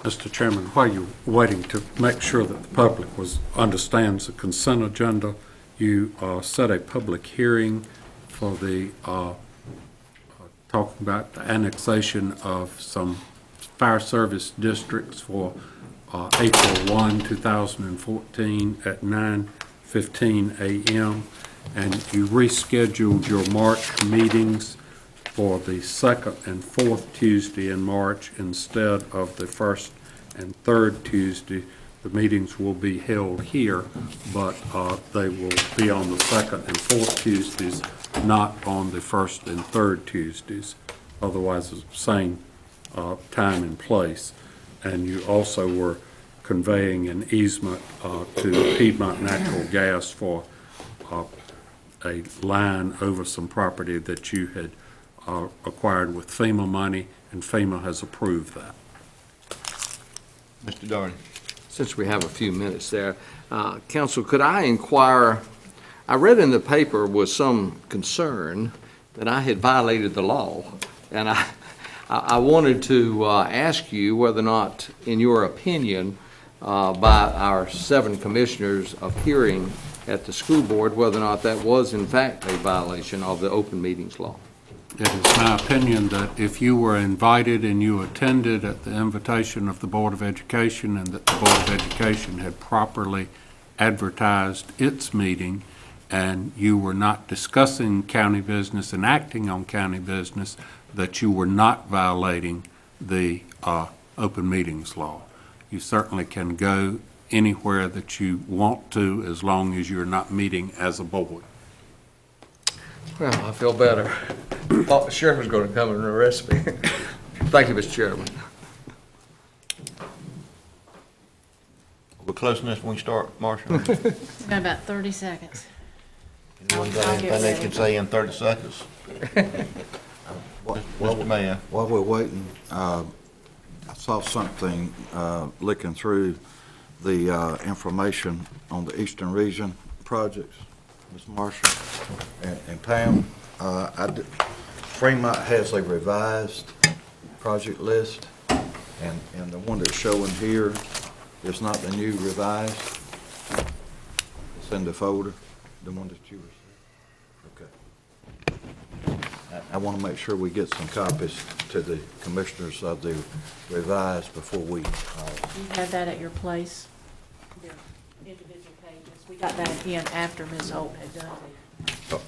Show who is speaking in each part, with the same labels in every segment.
Speaker 1: Mr. Chairman, while you're waiting to make sure that the public understands the consent agenda, you set a public hearing for the talking about the annexation of some fire service districts for April 1, 2014 at 9:15 a.m. And you rescheduled your March meetings for the second and fourth Tuesday in March instead of the first and third Tuesday. The meetings will be held here, but they will be on the second and fourth Tuesdays, not on the first and third Tuesdays. Otherwise, the same time and place. And you also were conveying an easement to Piedmont Natural Gas for a line over some property that you had acquired with FEMA money, and FEMA has approved that.
Speaker 2: Mr. Darty.
Speaker 3: Since we have a few minutes there, Council, could I inquire, I read in the paper with some concern that I had violated the law, and I wanted to ask you whether or not, in your opinion, by our 7 commissioners appearing at the school board, whether or not that was in fact a violation of the open meetings law.
Speaker 1: It is my opinion that if you were invited and you attended at the invitation of the Board of Education and that the Board of Education had properly advertised its meeting and you were not discussing county business and acting on county business, that you were not violating the open meetings law. You certainly can go anywhere that you want to as long as you're not meeting as a board.
Speaker 3: Well, I feel better. Thought the sheriff was going to come and arrest me. Thank you, Mr. Chairman.
Speaker 2: We're close enough when we start, Marshall.
Speaker 4: We've got about 30 seconds.
Speaker 2: Anyone got
Speaker 4: I'll get
Speaker 2: anything they
Speaker 4: ready.
Speaker 2: can say in 30 seconds? Mr. Mayor.
Speaker 5: While we're waiting, I saw something looking through the information on the Eastern Region projects, Ms. Marshall and Pam. Fremont has a revised project list, and the one that's showing here is not the new revised. It's in the folder, the one that you received. Okay. I want to make sure we get some copies to the commissioners of the revised before we.
Speaker 4: You have that at your place, your individual pages. We got that in after Ms. Holt had done the.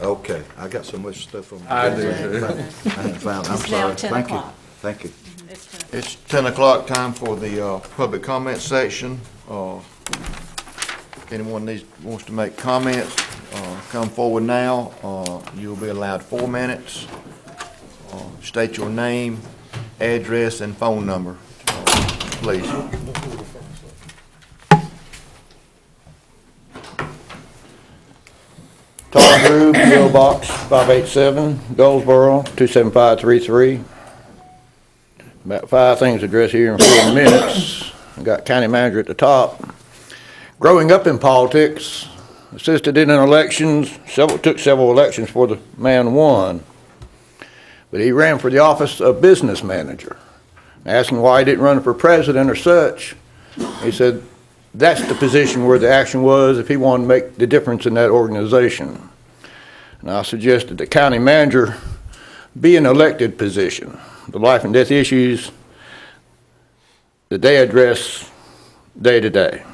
Speaker 5: Okay, I got so much stuff on.
Speaker 3: I do.
Speaker 5: I hadn't found, I'm
Speaker 4: It's now
Speaker 5: sorry.
Speaker 4: 10
Speaker 5: Thank you.
Speaker 4: o'clock.
Speaker 5: Thank you.
Speaker 4: It's
Speaker 2: It's 10 o'clock, time for the public comment section. If anyone wants to make comments, come forward now. You'll be allowed 4 minutes. State your name, address, and phone number, please.
Speaker 6: Todd Drew, P.O. Box 587, Goldsboro 27533. About 5 things to address here in 4 minutes. I got county manager at the top. Growing up in politics, assisted in elections, took several elections before the man won. But he ran for the office of business manager. Asking why he didn't run for president or such, he said, that's the position where the action was if he wanted to make the difference in that organization. And I suggested the county manager be an elected position. The life and death issues that they address day to day.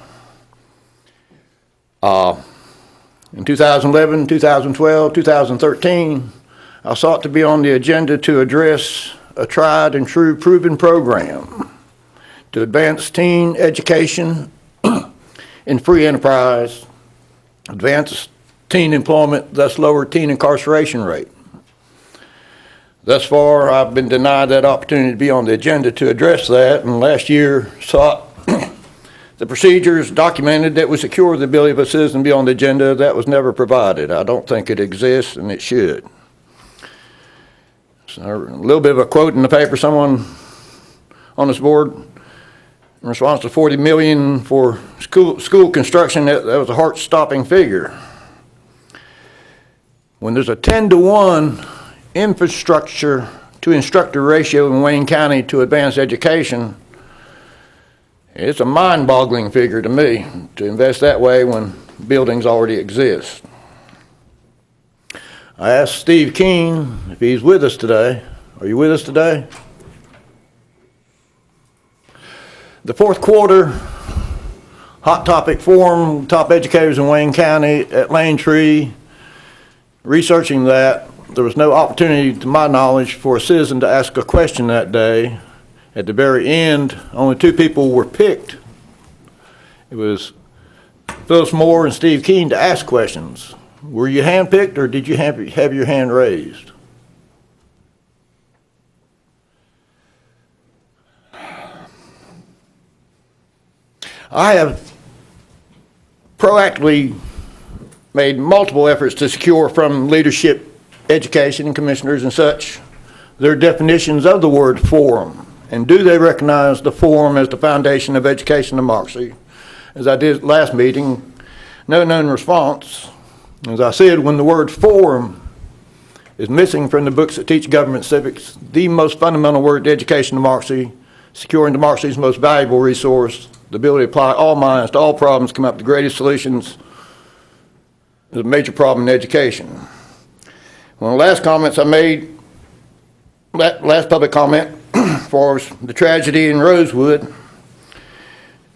Speaker 6: In 2011, 2012, 2013, I sought to be on the agenda to address a tried and true proven program to advance teen education in free enterprise, advance teen employment, thus lower teen incarceration rate. Thus far, I've been denied that opportunity to be on the agenda to address that, and last year sought the procedures documented that would secure the ability of a citizen to be on the agenda. That was never provided. I don't think it exists, and it should. So a little bit of a quote in the paper, someone on this board, in response to $40 million for school construction, that was a heart-stopping figure. When there's a 10-to-1 infrastructure to instructor ratio in Wayne County to advanced education, it's a mind-boggling figure to me to invest that way when buildings already exist. I asked Steve Keene if he's with us today. Are you with us today? The fourth quarter Hot Topic Forum, top educators in Wayne County at Lane Tree, researching that, there was no opportunity, to my knowledge, for a citizen to ask a question that day. At the very end, only 2 people were picked. It was Phyllis Moore and Steve Keene to ask questions. Were you handpicked, or did you have your hand raised? I have proactively made multiple efforts to secure from leadership, education, commissioners and such their definitions of the word forum, and do they recognize the forum as the foundation of education democracy. As I did last meeting, no known response. As I said, when the word forum is missing from the books that teach government civics, the most fundamental word to education democracy, securing democracy's most valuable resource, the ability to apply all minds to all problems, come up with the greatest solutions, is a major problem in education. One of the last comments I made, last public comment, for the tragedy in Rosewood,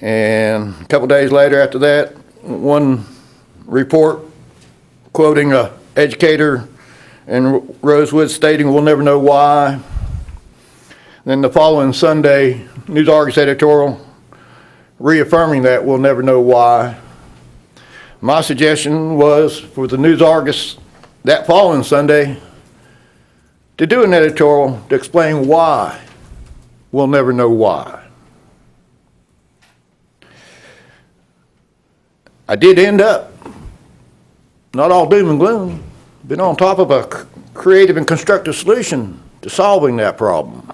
Speaker 6: and a couple days later after that, one report quoting an educator in Rosewood stating, "We'll never know why." Then the following Sunday, News Argus editorial reaffirming that we'll never know why. My suggestion was for the News Argus that following Sunday to do an editorial to explain why we'll never know why. I did end up, not all doom and gloom, been on top of a creative and constructive solution to solving that problem,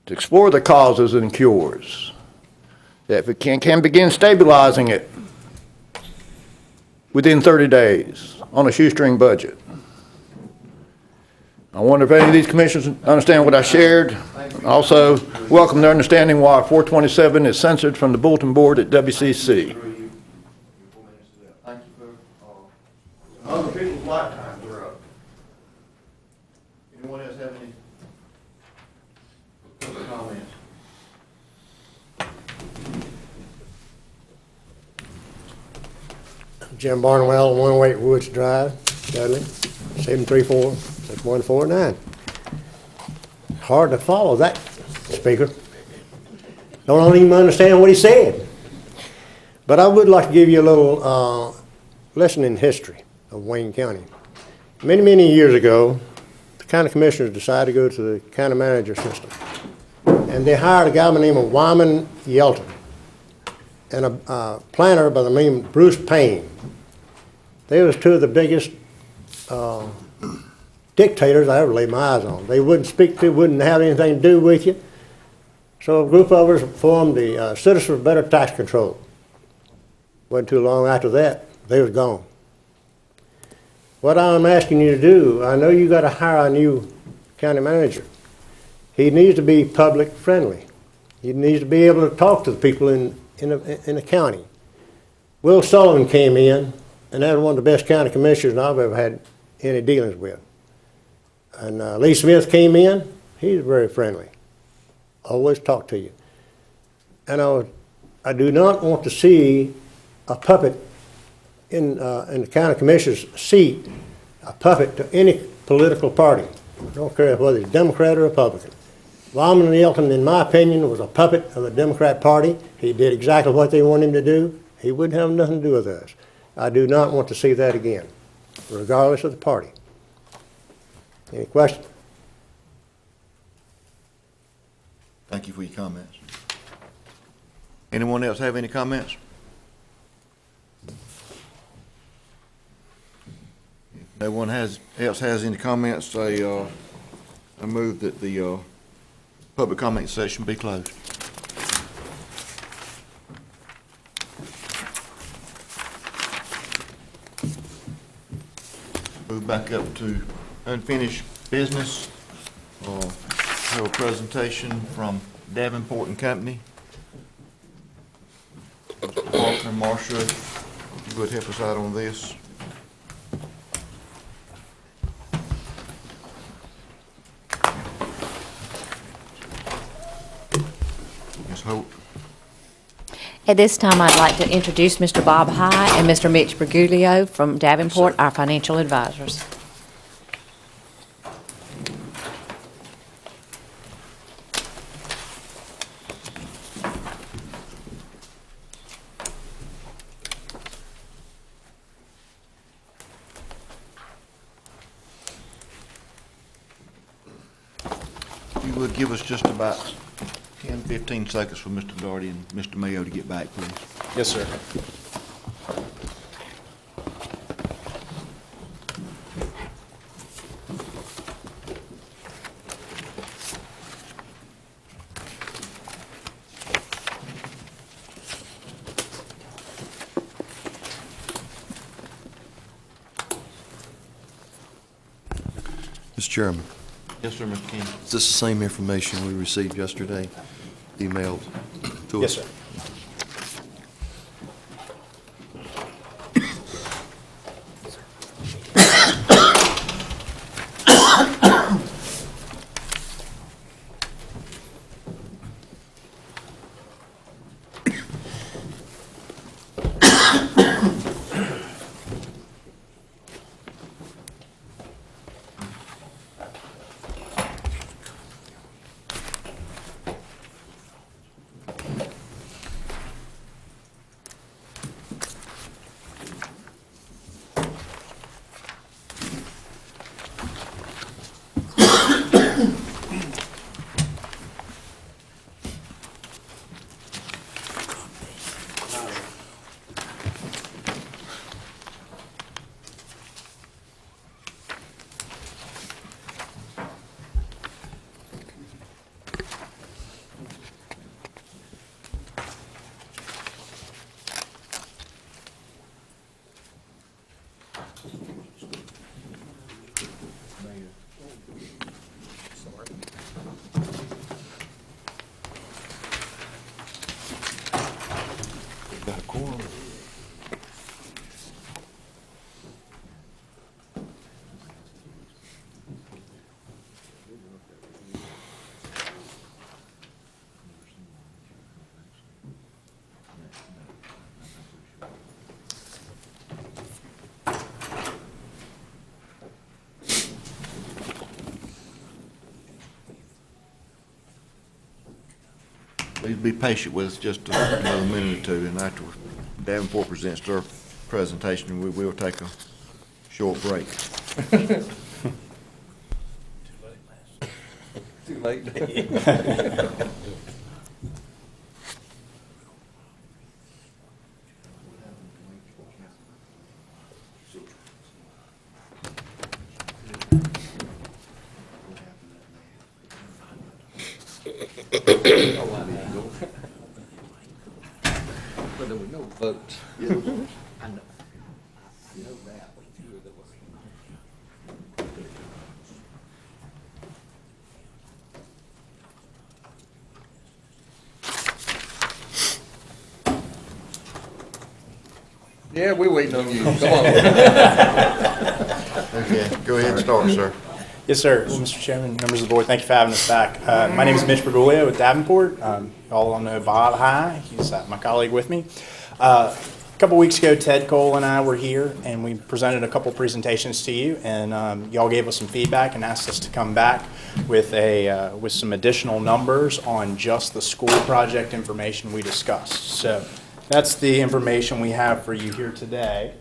Speaker 6: to explore the causes and cures, that if we can begin stabilizing it within 30 days on a shoestring budget. I wonder if any of these commissioners understand what I shared. Also, welcome their understanding why 427 is censored from the bulletin board at WCC. Other people's lifetimes are up. Anyone else have any comments?
Speaker 7: Jim Barnwell, 108 Woods Drive, Dudley, 734-6149. Hard to follow that, Speaker. Don't even understand what he said. But I would like to give you a little lesson in history of Wayne County. Many, many years ago, the county commissioners decided to go to the county manager system. And they hired a guy by the name of Wyman Yelton and a planner by the name of Bruce Payne. They was 2 of the biggest dictators I ever laid my eyes on. They wouldn't speak to, wouldn't have anything to do with you. So a group of us formed the Citizens for Better Tax Control. Wasn't too long after that, they was gone. What I'm asking you to do, I know you got to hire a new county manager. He needs to be public friendly. He needs to be able to talk to the people in the county. Will Sullivan came in, and that was one of the best county commissioners I've ever had any dealings with. And Lee Smith came in. He's very friendly. Always talk to you. And I do not want to see a puppet in the county commissioner's seat, a puppet to any political party. I don't care whether it's Democrat or Republican. Wyman Yelton, in my opinion, was a puppet of the Democrat Party. He did exactly what they wanted him to do. He wouldn't have nothing to do with us. I do not want to see that again, regardless of the party. Any questions?
Speaker 2: Thank you for your comments. Anyone else have any comments? If no one else has any comments, I move that the public comment session be closed. Move back up to unfinished business. Have a presentation from Davenport and Company. Mr. Parker and Marcia, if you would help us out on this. Ms. Hope.
Speaker 8: At this time, I'd like to introduce Mr. Bob High and Mr. Mitch Berguglio from Davenport, our financial advisors.
Speaker 2: You would give us just about 10, 15 seconds for Mr. Doherty and Mr. Mayo to get back, please.
Speaker 9: Yes, sir.
Speaker 10: Mr. Chairman,
Speaker 2: Yes, sir, Mr. King.
Speaker 10: is this the same information we received yesterday, emailed to us?
Speaker 9: Yes, sir.
Speaker 10: Got a quorum.
Speaker 2: Please be patient with us just another minute or two, and after Davenport presents their presentation, we will take a short break.
Speaker 3: Too late. But there were no votes. I know. You know that. Yeah, we're waiting on you. Come on.
Speaker 2: Okay, go ahead and start, sir.
Speaker 9: Yes, sir. Well, Mr. Chairman, members of the board, thank you for having us back. My name is Mitch Berguglio with Davenport. You all know Bob High. He's my colleague with me. A couple weeks ago, Ted Cole and I were here, and we presented a couple presentations to you, and y'all gave us some feedback and asked us to come back with some additional numbers on just the school project information we discussed. So that's the information we have for you here today.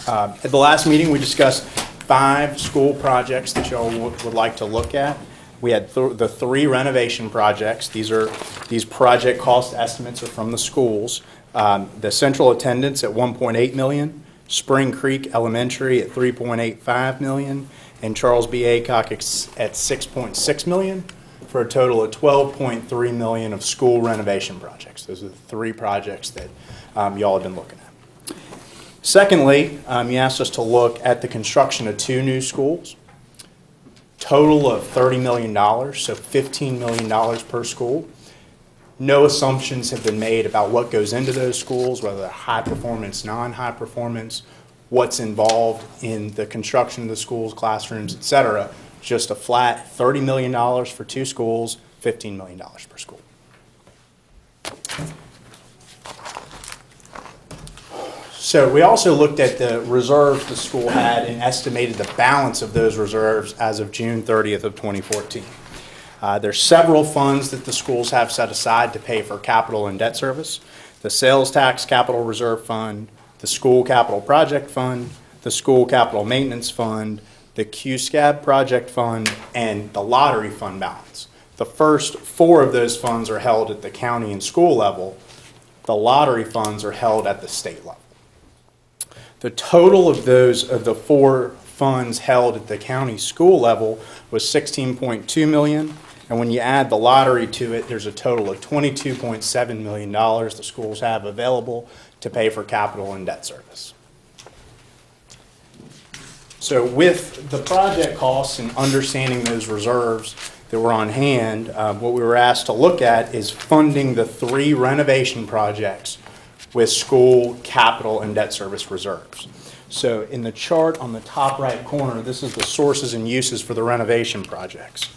Speaker 9: At the last meeting, we discussed 5 school projects that y'all would like to look at. We had the 3 renovation projects. These project cost estimates are from the schools. The central attendance at $1.8 million, Spring Creek Elementary at $3.85 million, and Charles B. Aycock at $6.6 million, for a total of $12.3 million of school renovation projects. Those are the 3 projects that y'all have been looking at. Secondly, you asked us to look at the construction of 2 new schools. total of $30 million, so $15 million per school. No assumptions have been made about what goes into those schools, whether they're high performance, non-high performance, what's involved in the construction of the schools, classrooms, et cetera. Just a flat $30 million for 2 schools, $15 million per school. So we also looked at the reserves the school had and estimated the balance of those reserves as of June 30th of 2014. There's several funds that the schools have set aside to pay for capital and debt service. The sales tax capital reserve fund, the school capital project fund, the school capital maintenance fund, the QSCAB project fund, and the lottery fund balance. The first 4 of those funds are held at the county and school level. The lottery funds are held at the state level. The total of the 4 funds held at the county school level was $16.2 million. And when you add the lottery to it, there's a total of $22.7 million the schools have available to pay for capital and debt service. So with the project costs and understanding those reserves that were on hand, what we were asked to look at is funding the 3 renovation projects with school capital and debt service reserves. So in the chart on the top right corner, this is the sources and uses for the renovation projects.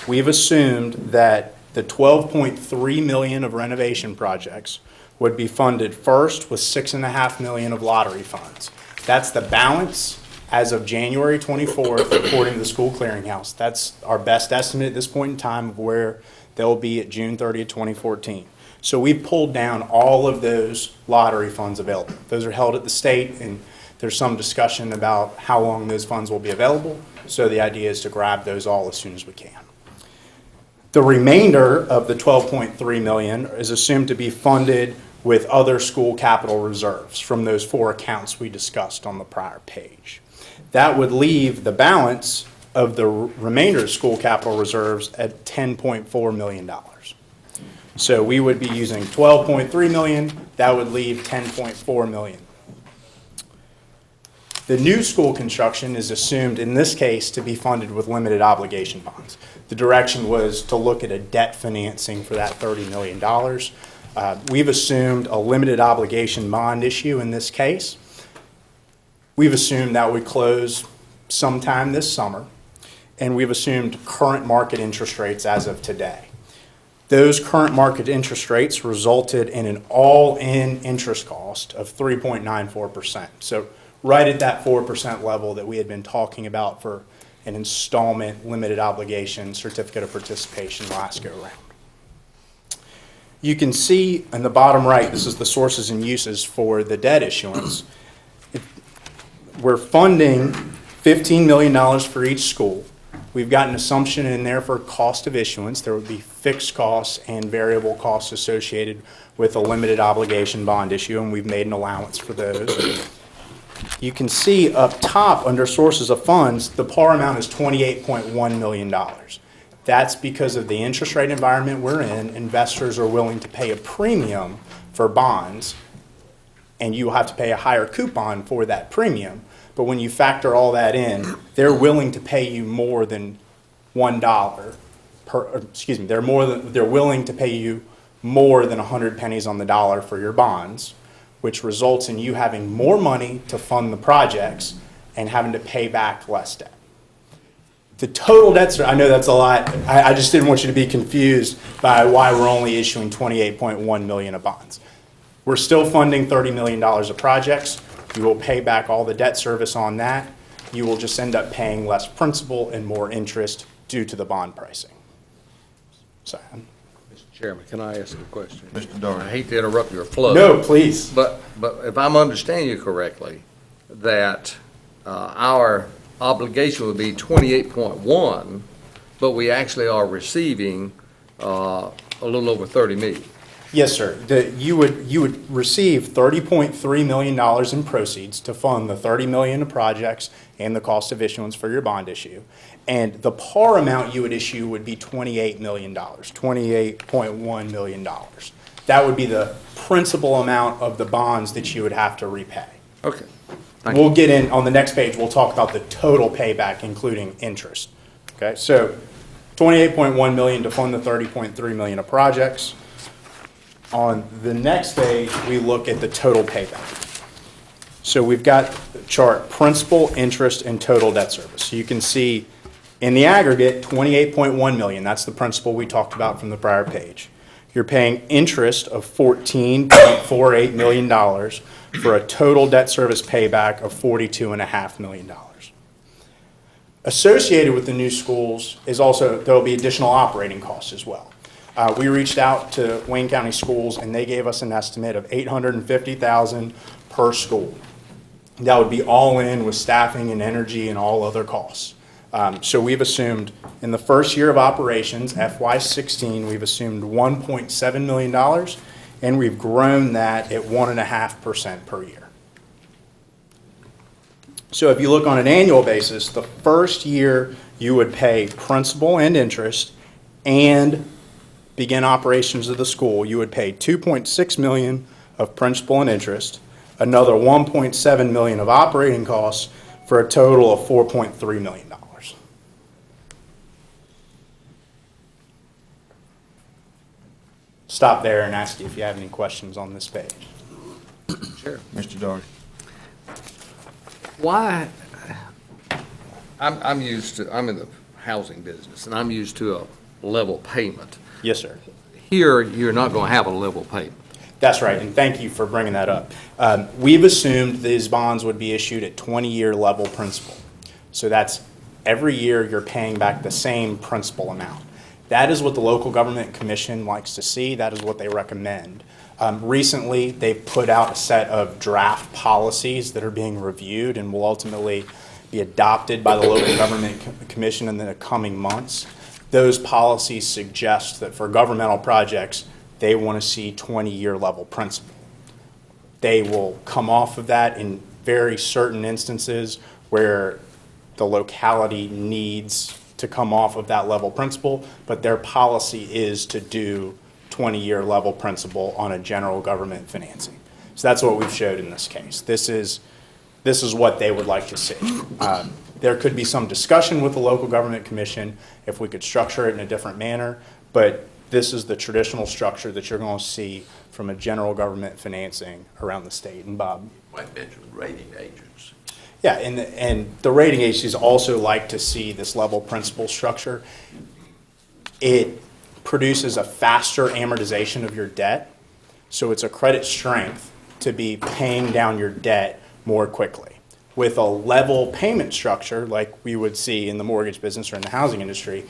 Speaker 9: We've assumed that the $12.3 million of renovation projects would be funded first with $6.5 million of lottery funds. That's the balance as of January 24th, according to the school clearinghouse. That's our best estimate at this point in time of where they'll be at June 30th, 2014. So we've pulled down all of those lottery funds available. Those are held at the state, and there's some discussion about how long those funds will be available. So the idea is to grab those all as soon as we can. The remainder of the $12.3 million is assumed to be funded with other school capital reserves from those 4 accounts we discussed on the prior page. That would leave the balance of the remainder of school capital reserves at $10.4 million. So we would be using $12.3 million, that would leave $10.4 million. The new school construction is assumed in this case to be funded with limited obligation bonds. The direction was to look at a debt financing for that $30 million. We've assumed a limited obligation bond issue in this case. We've assumed that would close sometime this summer, and we've assumed current market interest rates as of today. Those current market interest rates resulted in an all-in interest cost of 3.94%. So right at that 4% level that we had been talking about for an installment limited obligation certificate of participation last go around. You can see in the bottom right, this is the sources and uses for the debt issuance. We're funding $15 million for each school. We've got an assumption in there for cost of issuance. There would be fixed costs and variable costs associated with a limited obligation bond issue, and we've made an allowance for those. You can see up top under sources of funds, the par amount is $28.1 million. That's because of the interest rate environment we're in. Investors are willing to pay a premium for bonds, and you will have to pay a higher coupon for that premium. But when you factor all that in, they're willing to pay you more than $1 per, they're willing to pay you more than 100 pennies on the dollar for your bonds, which results in you having more money to fund the projects and having to pay back less debt. The total debt, I know that's a lot. I just didn't want you to be confused by why we're only issuing $28.1 million of bonds. We're still funding $30 million of projects. You will pay back all the debt service on that. You will just end up paying less principal and more interest due to the bond pricing. So,
Speaker 3: Mr. Chairman, can I ask a question?
Speaker 2: Mr. Doherty.
Speaker 3: I hate to interrupt your flow.
Speaker 9: no, please.
Speaker 3: But if I'm understanding you correctly, that our obligation would be 28.1, but we actually are receiving a little over 30 million.
Speaker 9: Yes, sir. You would receive $30.3 million in proceeds to fund the $30 million of projects and the cost of issuance for your bond issue. And the par amount you would issue would be $28 million, $28.1 million. That would be the principal amount of the bonds that you would have to repay.
Speaker 3: Okay.
Speaker 9: We'll get in, on the next page, we'll talk about the total payback, including interest. Okay, so 28.1 million to fund the 30.3 million of projects. On the next page, we look at the total payback. So we've got the chart principal, interest, and total debt service. So you can see in the aggregate, 28.1 million, that's the principal we talked about from the prior page. You're paying interest of $14.48 million for a total debt service payback of $42.5 million. Associated with the new schools is also, there'll be additional operating costs as well. We reached out to Wayne County Schools and they gave us an estimate of $850,000 per school. That would be all in with staffing and energy and all other costs. So we've assumed in the first year of operations, FY16, we've assumed $1.7 million, and we've grown that at 1.5% per year. So if you look on an annual basis, the first year you would pay principal and interest and begin operations of the school, you would pay $2.6 million of principal and interest, another $1.7 million of operating costs, for a total of $4.3 million. Stop there and ask you if you have any questions on this page.
Speaker 3: Sure.
Speaker 2: Mr. Doherty.
Speaker 3: Why, I'm used to, I'm in the housing business, and I'm used to a level payment.
Speaker 9: Yes, sir.
Speaker 3: Here, you're not going to have a level payment.
Speaker 9: That's right, and thank you for bringing that up. We've assumed these bonds would be issued at 20-year level principal. So that's every year you're paying back the same principal amount. That is what the local government commission likes to see. That is what they recommend. Recently, they've put out a set of draft policies that are being reviewed and will ultimately be adopted by the local government commission in the coming months. Those policies suggest that for governmental projects, they want to see 20-year level principal. They will come off of that in very certain instances where the locality needs to come off of that level principal, but their policy is to do 20-year level principal on a general government financing. So that's what we've showed in this case. This is what they would like to see. There could be some discussion with the local government commission if we could structure it in a different manner, but this is the traditional structure that you're going to see from a general government financing around the state. And Bob?
Speaker 11: Might mention rating agencies.
Speaker 9: Yeah, and the rating agencies also like to see this level principal structure. It produces a faster amortization of your debt, so it's a credit strength to be paying down your debt more quickly. With a level payment structure, like we would see in the mortgage business or in the housing industry,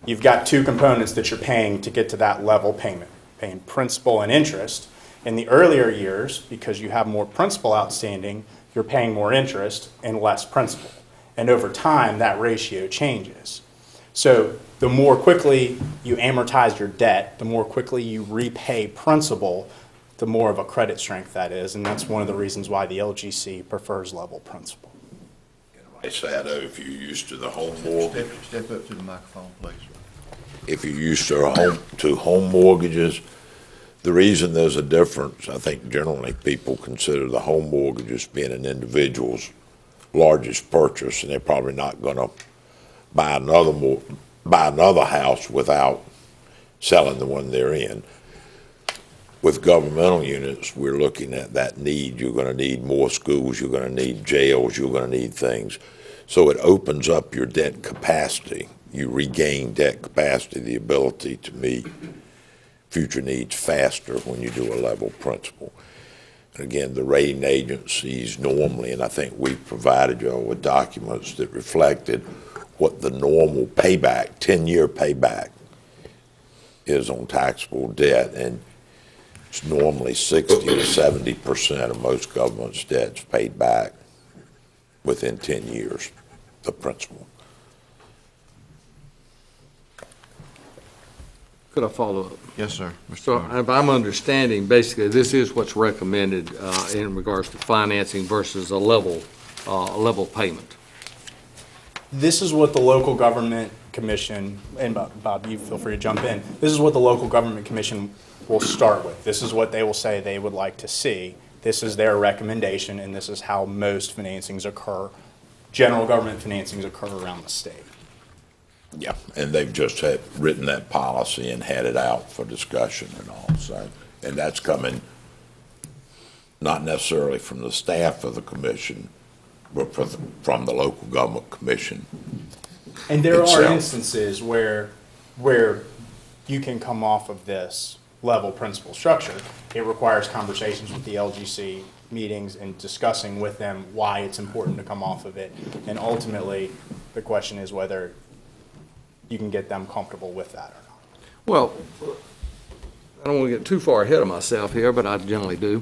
Speaker 9: you've got two components that you're paying to get to that level payment, paying principal and interest. In the earlier years, because you have more principal outstanding, you're paying more interest and less principal. And over time, that ratio changes. So the more quickly you amortize your debt, the more quickly you repay principal, the more of a credit strength that is. And that's one of the reasons why the LGC prefers level principal.
Speaker 11: I say, though, if you're used to the home mortgage,
Speaker 2: Step up to the microphone, please.
Speaker 11: if you're used to home mortgages, the reason there's a difference, I think generally people consider the home mortgages being an individual's largest purchase, and they're probably not going to buy another house without selling the one they're in. With governmental units, we're looking at that need. You're going to need more schools, you're going to need jails, you're going to need things. So it opens up your debt capacity. You regain debt capacity, the ability to meet future needs faster when you do a level principal. And again, the rating agencies normally, and I think we provided you all with documents that reflected what the normal payback, 10-year payback is on taxable debt, and it's normally 60 to 70% of most government's debts paid back within 10 years, the principal.
Speaker 3: Could I follow up?
Speaker 2: Yes, sir. Mr.
Speaker 3: So
Speaker 2: Doherty.
Speaker 3: if I'm understanding, basically, this is what's recommended in regards to financing versus a level payment.
Speaker 9: This is what the local government commission, and Bob, you feel free to jump in. This is what the local government commission will start with. This is what they will say they would like to see. This is their recommendation, and this is how most financings occur. General government financings occur around the state.
Speaker 11: Yeah, and they've just written that policy and had it out for discussion and all, so, and that's coming not necessarily from the staff of the commission, but from the local government commission.
Speaker 9: And there are
Speaker 11: itself.
Speaker 9: instances where you can come off of this level principal structure. It requires conversations with the LGC, meetings, and discussing with them why it's important to come off of it. And ultimately, the question is whether you can get them comfortable with that or not.
Speaker 3: Well, I don't want to get too far ahead of myself here, but I generally do.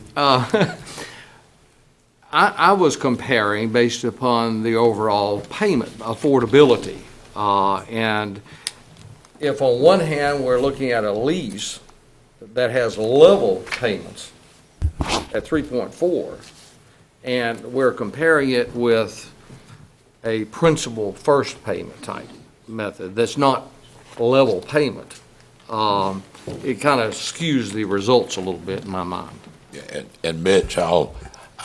Speaker 3: I was comparing based upon the overall payment affordability. And if on one hand, we're looking at a lease that has level payments at 3.4, and we're comparing it with a principal first payment type method that's not level payment, it kind of skews the results a little bit in my mind.
Speaker 11: Yeah, and Mitch, I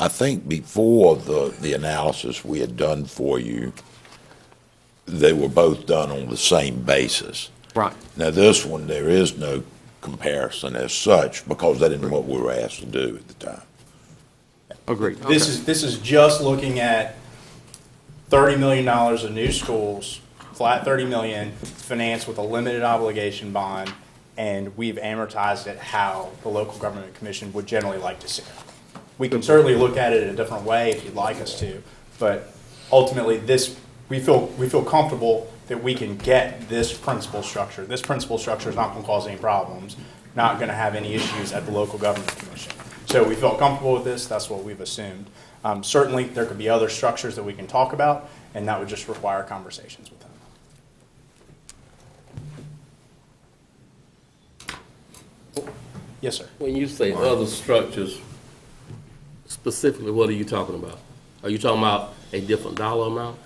Speaker 11: think before the analysis we had done for you, they were both done on the same basis.
Speaker 3: Right.
Speaker 11: Now, this one, there is no comparison as such because that isn't what we were asked to do at the time.
Speaker 3: Agreed.
Speaker 9: This is just looking at $30 million of new schools, flat 30 million, financed with a limited obligation bond, and we've amortized it how the local government commission would generally like to see it. We can certainly look at it a different way if you'd like us to, but ultimately this, we feel comfortable that we can get this principal structure. This principal structure is not going to cause any problems, not going to have any issues at the local government commission. So we felt comfortable with this, that's what we've assumed. Certainly, there could be other structures that we can talk about, and that would just require conversations with them. Yes, sir.
Speaker 12: When you say other structures, specifically, what are you talking about? Are you talking about a different dollar amount?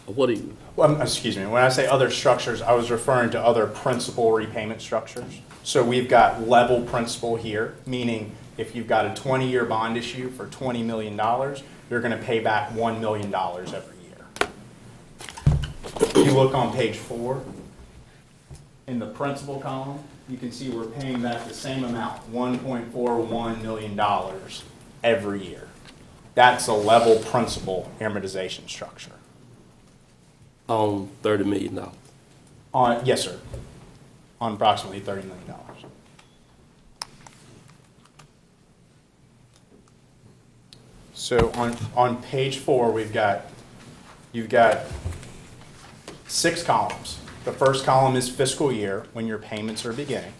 Speaker 12: Or what are you?
Speaker 9: Well, excuse me, when I say other structures, I was referring to other principal repayment structures. So we've got level principal here, meaning if you've got a 20-year bond issue for $20 million, you're going to pay back $1 million every year. If you look on page 4, in the principal column, you can see we're paying back the same amount, $1.41 million every year. That's a level principal amortization structure.
Speaker 12: On $30 million.
Speaker 9: Yes, sir. On approximately $30 million. So on page 4, you've got 6 columns. The first column is fiscal year, when your payments are beginning.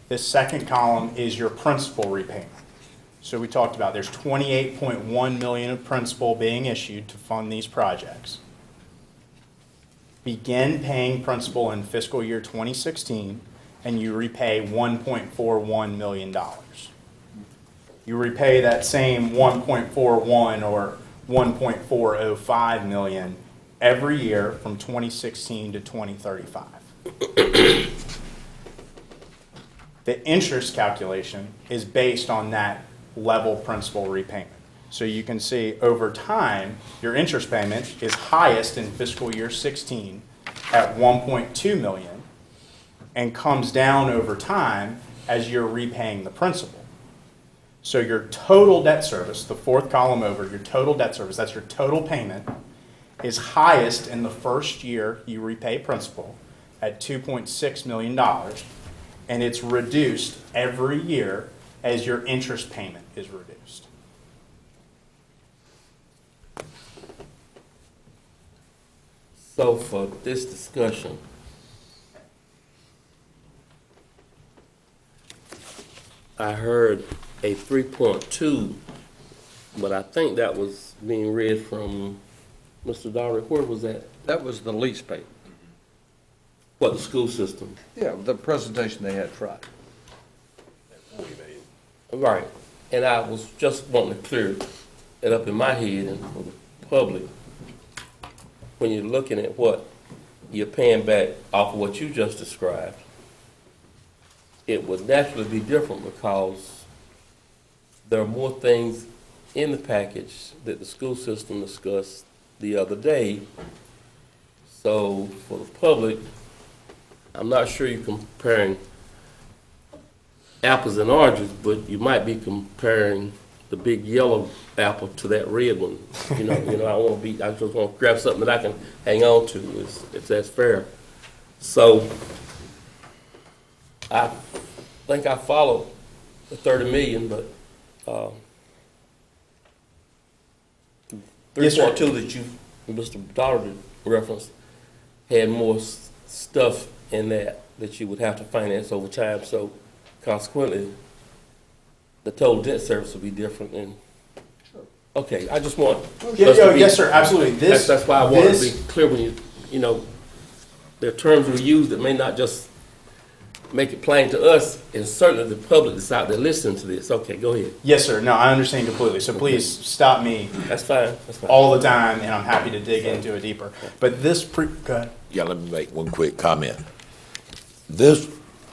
Speaker 9: This second column is your principal repayment. So we talked about there's $28.1 million of principal being issued to fund these projects. Begin paying principal in fiscal year 2016, and you repay $1.41 million. You repay that same 1.41 or 1.405 million every year from 2016 to 2035. The interest calculation is based on that level principal repayment. So you can see over time, your interest payment is highest in fiscal year 16 at 1.2 million and comes down over time as you're repaying the principal. So your total debt service, the fourth column over, your total debt service, that's your total payment, is highest in the first year you repay principal at $2.6 million, and it's reduced every year as your interest payment is reduced.
Speaker 12: So for this discussion, I heard a 3.2, but I think that was being read from Mr. Daugherty. Where was that?
Speaker 3: That was the lease payment.
Speaker 12: What, the school system?
Speaker 3: Yeah, the presentation they had Friday.
Speaker 12: Right. And I was just wanting to clear it up in my head and for the public. When you're looking at what you're paying back off of what you just described, it would naturally be different because there are more things in the package that the school system discussed the other day. So for the public, I'm not sure you're comparing apples and oranges, but you might be comparing the big yellow apple to that red one. I just want to grab something that I can hang on to, if that's fair. So I think I follow the 30 million, but,
Speaker 9: Yes, sir.
Speaker 12: 3.2 that you, Mr. Doherty referenced, had more stuff in that you would have to finance over time, so consequently, the total debt service would be different and, okay, I just want.
Speaker 9: Yes, sir, absolutely.
Speaker 12: That's why I wanted to be clear when there are terms we use that may not just make it plain to us, and certainly the public that's out there listening to this. Okay, go ahead.
Speaker 9: Yes, sir. No, I understand completely. So please stop me
Speaker 12: That's fine, that's fine.
Speaker 9: all the time, and I'm happy to dig into it deeper. But go ahead.
Speaker 11: Yeah, let me make one quick comment. This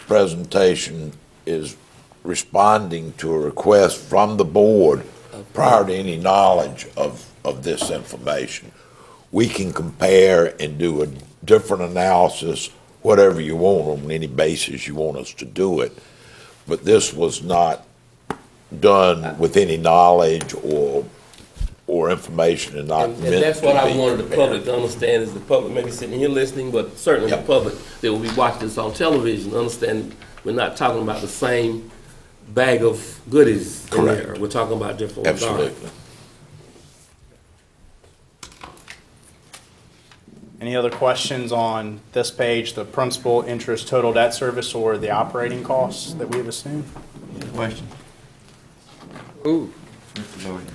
Speaker 11: presentation is responding to a request from the board prior to any knowledge of this information. We can compare and do a different analysis, whatever you want, on any basis you want us to do it. But this was not done with any knowledge or information and not
Speaker 12: And
Speaker 11: meant
Speaker 12: that's
Speaker 11: to
Speaker 12: what I
Speaker 11: be
Speaker 12: wanted the
Speaker 11: compared.
Speaker 12: public to understand, is the public may be sitting here listening, but certainly the
Speaker 11: Yeah.
Speaker 12: public that will be watching this on television, understand we're not talking about the same bag of goodies in
Speaker 11: Correct.
Speaker 12: there. We're talking about different ones. All right.
Speaker 11: Absolutely.
Speaker 9: Any other questions on this page, the principal, interest, total debt service, or the operating costs that we have assumed?
Speaker 10: Question.
Speaker 3: Ooh,
Speaker 10: Mr. Doherty.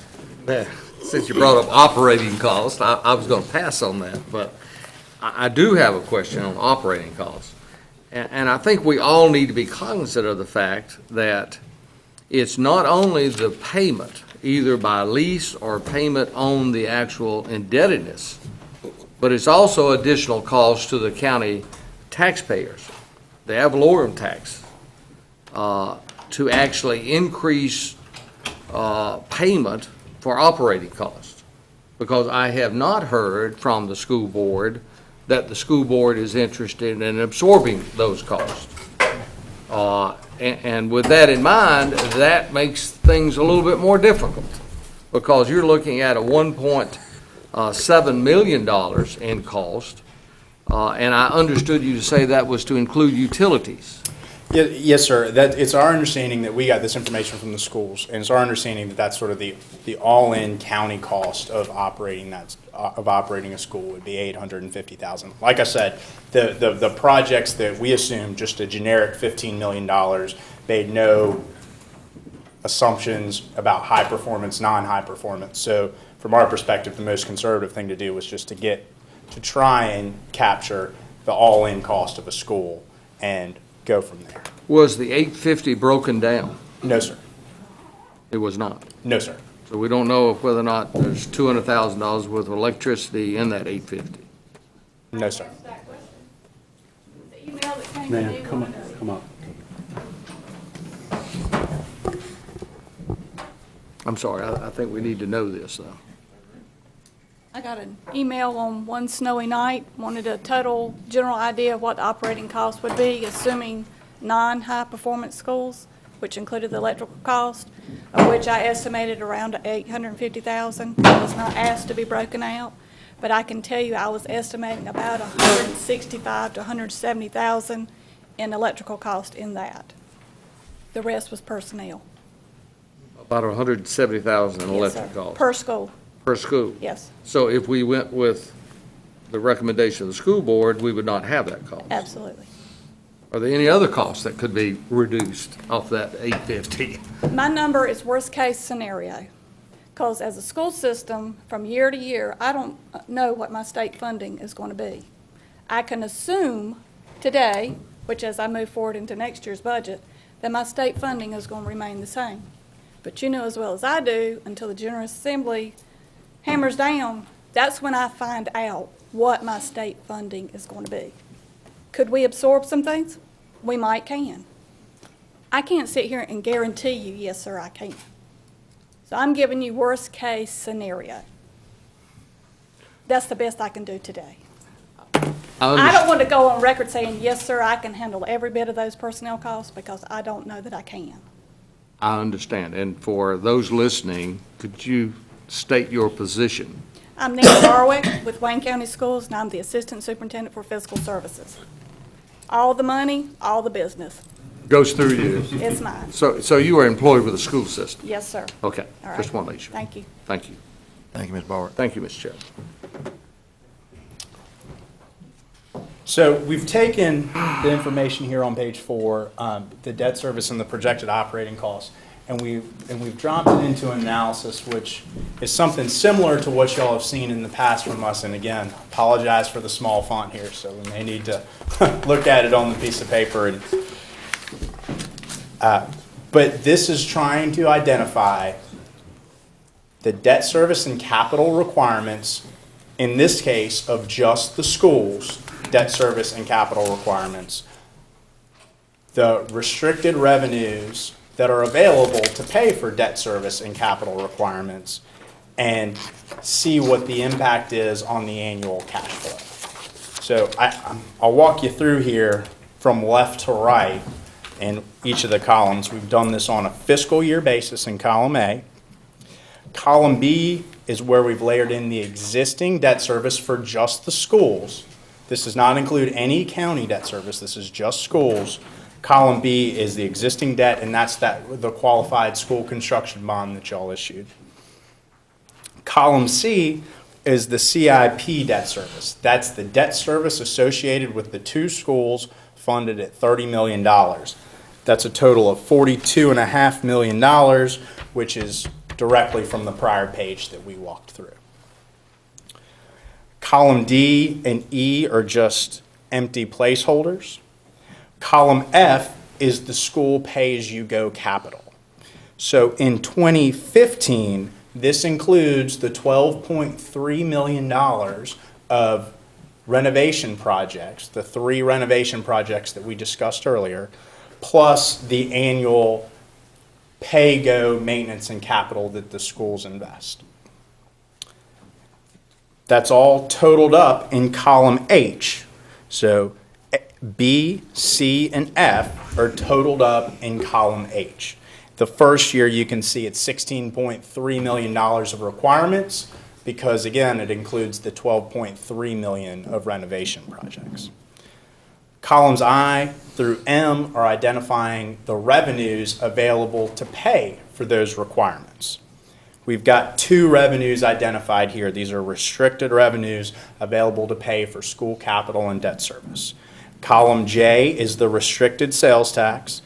Speaker 3: yeah, since you brought up operating costs, I was gonna pass on that, but I do have a question on operating costs. And I think we all need to be cognizant of the fact that it's not only the payment, either by lease or payment on the actual indebtedness, but it's also additional costs to the county taxpayers, the ad valorem tax, to actually increase payment for operating costs. Because I have not heard from the school board that the school board is interested in absorbing those costs. And with that in mind, that makes things a little bit more difficult, because you're looking at a $1.7 million in cost, and I understood you to say that was to include utilities.
Speaker 9: Yes, sir. It's our understanding that we got this information from the schools, and it's our understanding that that's sort of the all-in county cost of operating a school would be $850,000. Like I said, the projects that we assumed, just a generic $15 million, made no assumptions about high performance, non-high performance. So from our perspective, the most conservative thing to do was just to try and capture the all-in cost of a school and go from there.
Speaker 3: Was the 850 broken down?
Speaker 9: No, sir.
Speaker 3: It was not.
Speaker 9: No, sir.
Speaker 3: So we don't know whether or not there's $200,000 worth of electricity in that 850.
Speaker 9: No, sir.
Speaker 1: Ma'am, come up.
Speaker 3: I'm sorry, I think we need to know this, though.
Speaker 13: I got an email on one snowy night, wanted a total general idea of what the operating cost would be, assuming non-high-performance schools, which included the electrical cost, of which I estimated around $850,000. It was not asked to be broken out, but I can tell you I was estimating about $165,000 to $170,000 in electrical cost in that. The rest was personnel.
Speaker 3: About $170,000 in
Speaker 13: Yes, sir.
Speaker 3: electric cost.
Speaker 13: Per school,
Speaker 3: Per school.
Speaker 13: yes,
Speaker 3: So if we went with the recommendation of the school board, we would not have that cost.
Speaker 13: absolutely.
Speaker 3: Are there any other costs that could be reduced off that 850?
Speaker 13: My number is worst-case scenario, because as a school system, from year to year, I don't know what my state funding is going to be. I can assume today, which as I move forward into next year's budget, that my state funding is going to remain the same. But you know as well as I do, until the General Assembly hammers down, that's when I find out what my state funding is going to be. Could we absorb some things? We might can. I can't sit here and guarantee you, yes, sir, I can. So I'm giving you worst-case scenario. That's the best I can do today. I don't want to go on record saying, yes, sir, I can handle every bit of those personnel costs, because I don't know that I can.
Speaker 3: I understand. And for those listening, could you state your position?
Speaker 13: I'm Nina Barwick with Wayne County Schools, and I'm the Assistant Superintendent for Fiscal Services. All the money, all the business.
Speaker 3: Goes through you.
Speaker 13: It's mine.
Speaker 3: So you are employed with the school system?
Speaker 13: Yes, sir.
Speaker 3: Okay,
Speaker 13: All right.
Speaker 3: just want to make sure.
Speaker 13: Thank you.
Speaker 3: Thank you.
Speaker 2: Thank you, Ms. Barwick.
Speaker 3: Thank you, Mr. Chairman.
Speaker 9: So we've taken the information here on page 4, the debt service and the projected operating costs, and we've dropped it into an analysis, which is something similar to what y'all have seen in the past from us. And again, apologize for the small font here, so we may need to look at it on the piece of paper. And, but this is trying to identify the debt service and capital requirements, in this case, of just the schools, debt service and capital requirements, the restricted revenues that are available to pay for debt service and capital requirements, and see what the impact is on the annual cash flow. So I'll walk you through here from left to right in each of the columns. We've done this on a fiscal year basis in column A. Column B is where we've layered in the existing debt service for just the schools. This does not include any county debt service. This is just schools. Column B is the existing debt, and that's the qualified school construction bond that y'all issued. Column C is the CIP debt service. That's the debt service associated with the 2 schools funded at $30 million. That's a total of $42.5 million, which is directly from the prior page that we walked through. Column D and E are just empty placeholders. Column F is the school pay-as-you-go capital. So in 2015, this includes the $12.3 million of renovation projects, the 3 renovation projects that we discussed earlier, plus the annual pay-go maintenance and capital that the schools invest. That's all totaled up in column H. So B, C, and F are totaled up in column H. The first year you can see it's $16.3 million of requirements, because again, it includes the $12.3 million of renovation projects. Columns I through M are identifying the revenues available to pay for those requirements. We've got 2 revenues identified here. These are restricted revenues available to pay for school capital and debt service. Column J is the restricted sales tax,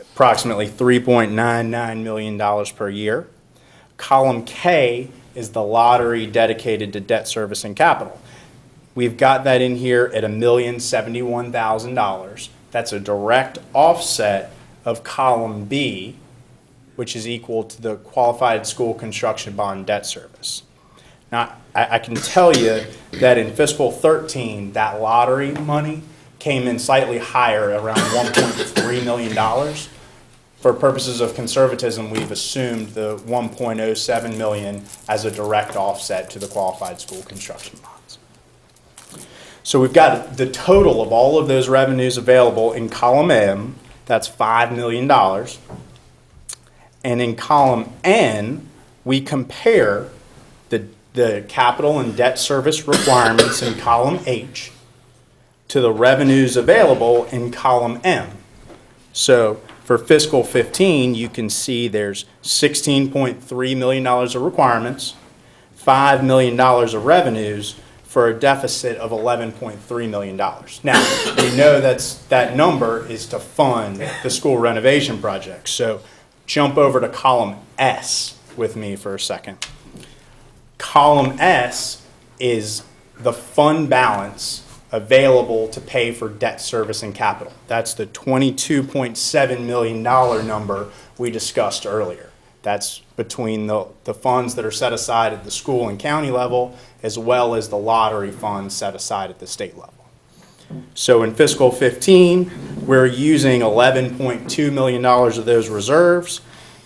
Speaker 9: approximately $3.99 million per year. Column K is the lottery dedicated to debt service and capital. We've got that in here at $1,071,000. That's a direct offset of column B, which is equal to the qualified school construction bond debt service. Now, I can tell you that in fiscal 13, that lottery money came in slightly higher, around $1.3 million. For purposes of conservatism, we've assumed the $1.07 million as a direct offset to the qualified school construction bonds. So we've got the total of all of those revenues available in column M, that's $5 million. And in column N, we compare the capital and debt service requirements in column H to the revenues available in column M. So for fiscal 15, you can see there's $16.3 million of requirements, $5 million of revenues, for a deficit of $11.3 million. Now, we know that number is to fund the school renovation project. So jump over to column S with me for a second. Column S is the fund balance available to pay for debt service and capital. That's the $22.7 million number we discussed earlier. That's between the funds that are set aside at the school and county level, as well as the lottery funds set aside at the state level. So in fiscal 15, we're using $11.2 million of those reserves,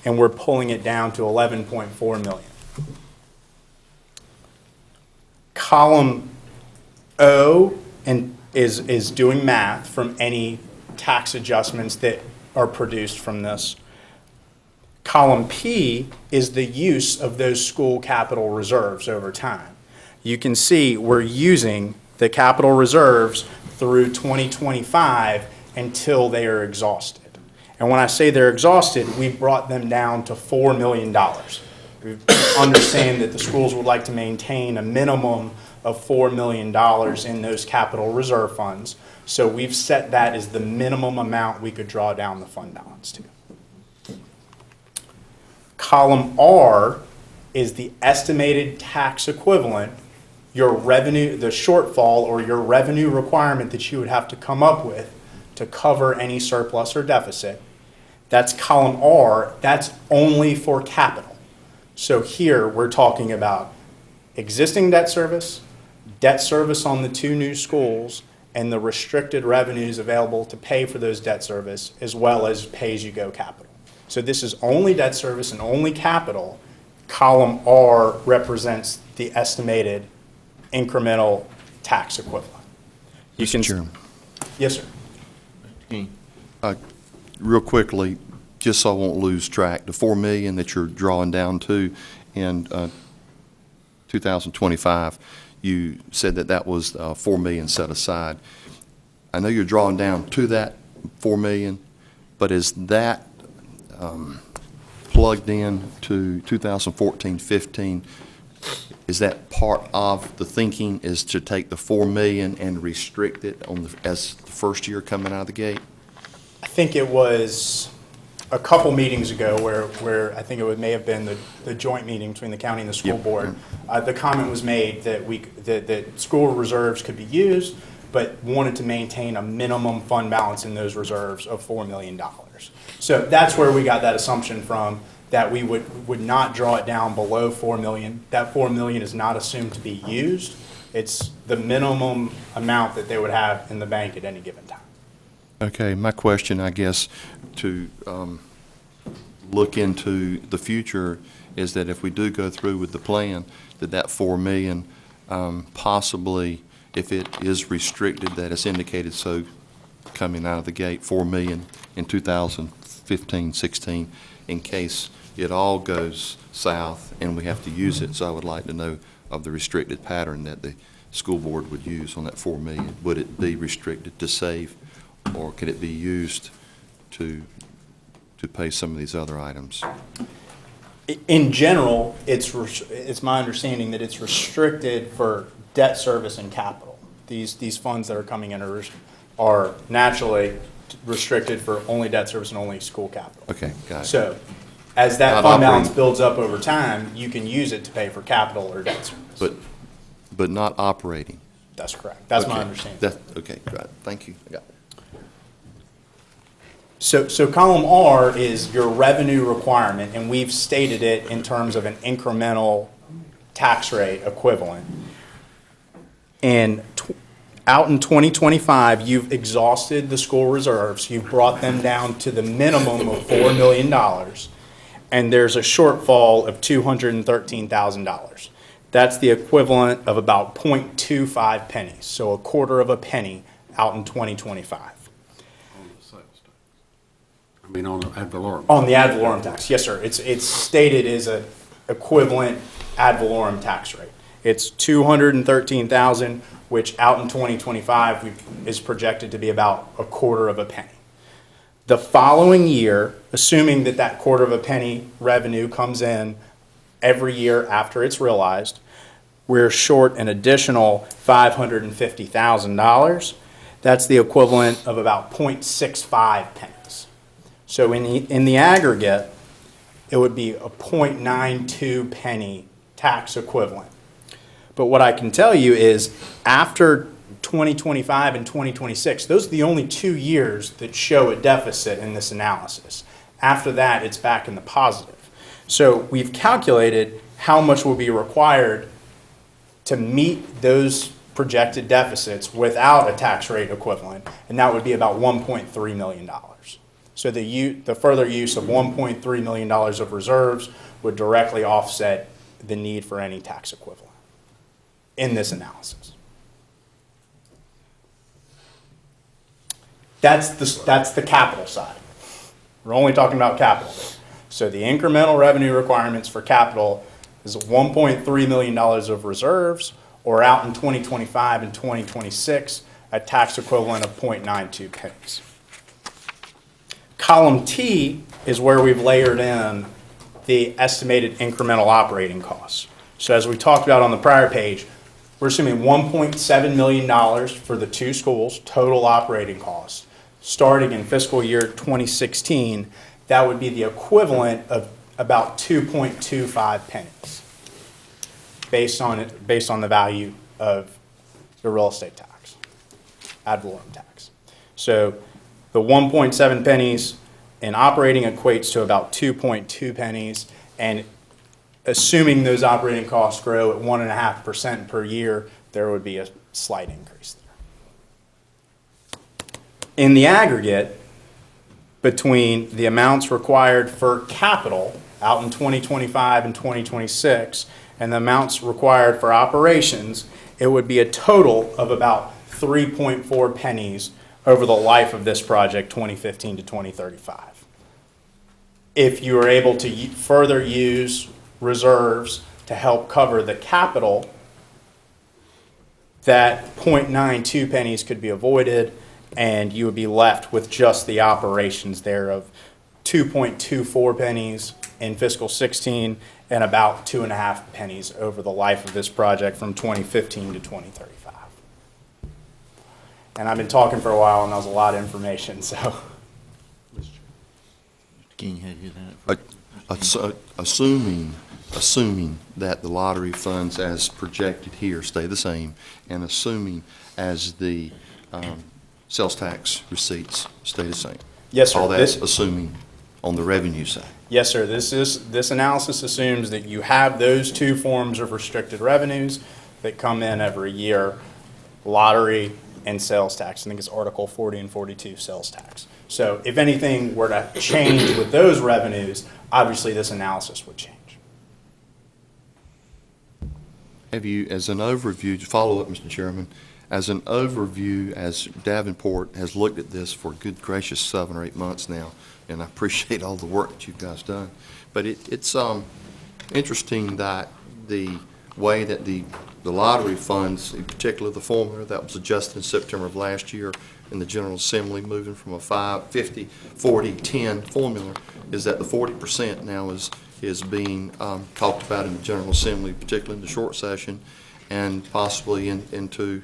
Speaker 9: and we're pulling it down to $11.4 million. Column O and is doing math from any tax adjustments that are produced from this. Column P is the use of those school capital reserves over time. You can see we're using the capital reserves through 2025 until they are exhausted. And when I say they're exhausted, we've brought them down to $4 million. We understand that the schools would like to maintain a minimum of $4 million in those capital reserve funds. So we've set that as the minimum amount we could draw down the fund balance to. Column R is the estimated tax equivalent, your revenue, the shortfall or your revenue requirement that you would have to come up with to cover any surplus or deficit. That's column R. That's only for capital. So here we're talking about existing debt service on the 2 new schools, and the restricted revenues available to pay for those debt service, as well as pay-as-you-go capital. So this is only debt service and only capital. Column R represents the estimated incremental tax equivalent.
Speaker 10: Mr. Chairman.
Speaker 9: Yes, sir.
Speaker 10: Real quickly, just so I won't lose track, the $4 million that you're drawing down to in 2025, you said that was $4 million set aside. I know you're drawing down to that $4 million, but is that plugged in to 2014-15? Is that part of the thinking, is to take the $4 million and restrict it as the first year coming out of the gate?
Speaker 9: I think it was a couple meetings ago where I think it may have been the joint meeting between the county and the school board. The comment was made that that school reserves could be used, but wanted to maintain a minimum fund balance in those reserves of $4 million. So that's where we got that assumption from, that we would not draw it down below $4 million. That $4 million is not assumed to be used. It's the minimum amount that they would have in the bank at any given time.
Speaker 10: Okay, my question, I guess, to look into the future is that if we do go through with the plan, that $4 million possibly, if it is restricted, that it's indicated so coming out of the gate, $4 million in 2015-16, in case it all goes south and we have to use it. So I would like to know of the restricted pattern that the school board would use on that $4 million. Would it be restricted to save, or could it be used to pay some of these other items?
Speaker 9: In general, it's my understanding that it's restricted for debt service and capital. These funds that are coming in are naturally restricted for only debt service and only school capital.
Speaker 10: Okay, got it.
Speaker 9: So as that
Speaker 10: Not
Speaker 9: fund balance
Speaker 10: operating.
Speaker 9: builds up over time, you can use it to pay for capital or debt service.
Speaker 10: But not operating?
Speaker 9: That's correct. That's my
Speaker 10: Okay.
Speaker 9: understanding.
Speaker 10: Okay, right. Thank you. I got it.
Speaker 9: So column R is your revenue requirement, and we've stated it in terms of an incremental tax rate equivalent. And out in 2025, you've exhausted the school reserves. You've brought them down to the minimum of $4 million, and there's a shortfall of $213,000. That's the equivalent of about 0.25 pennies, so a quarter of a penny out in 2025.
Speaker 1: I mean, on the ad valorem.
Speaker 9: On the ad valorem tax, yes, sir. It's stated as a equivalent ad valorem tax rate. It's $213,000, which out in 2025 is projected to be about a quarter of a penny. The following year, assuming that that quarter of a penny revenue comes in every year after it's realized, we're short an additional $550,000. That's the equivalent of about 0.65 pennies. So in the aggregate, it would be a 0.92 penny tax equivalent. But what I can tell you is after 2025 and 2026, those are the only 2 years that show a deficit in this analysis. After that, it's back in the positive. So we've calculated how much will be required to meet those projected deficits without a tax rate equivalent, and that would be about $1.3 million. So the further use of $1.3 million of reserves would directly offset the need for any tax equivalent in this analysis. That's the capital side. We're only talking about capital. So the incremental revenue requirements for capital is $1.3 million of reserves, or out in 2025 and 2026, a tax equivalent of 0.92 pennies. Column T is where we've layered in the estimated incremental operating costs. So as we talked about on the prior page, we're assuming $1.7 million for the two schools, total operating costs. Starting in fiscal year 2016, that would be the equivalent of about 2.25 pennies based on the value of the real estate tax, ad valorem tax. So the 1.7 pennies in operating equates to about 2.2 pennies, and assuming those operating costs grow at 1.5% per year, there would be a slight increase there. In the aggregate, between the amounts required for capital out in 2025 and 2026 and the amounts required for operations, it would be a total of about 3.4 pennies over the life of this project, 2015 to 2035. If you are able to further use reserves to help cover the capital, that 0.92 pennies could be avoided, and you would be left with just the operations there of 2.24 pennies in fiscal 16 and about 2.5 pennies over the life of this project from 2015 to 2035. And I've been talking for a while, and that was a lot of information, so.
Speaker 10: Assuming that the lottery funds as projected here stay the same, and assuming as the sales tax receipts stay the same.
Speaker 9: Yes, sir.
Speaker 10: All that's assuming on the revenue side.
Speaker 9: Yes, sir. This analysis assumes that you have those two forms of restricted revenues that come in every year, lottery and sales tax. I think it's Article 40 and 42 sales tax. So if anything were to change with those revenues, obviously this analysis would change.
Speaker 10: Have you, as an overview, to follow up, Mr. Chairman, as an overview, as Davenport has looked at this for a good gracious 7 or 8 months now, and I appreciate all the work that you guys done, but it's interesting that the way that the lottery funds, in particular the formula that was adjusted in September of last year in the General Assembly, moving from a 50, 40, 10 formula, is that the 40% now is being talked about in the General Assembly, particularly in the short session, and possibly into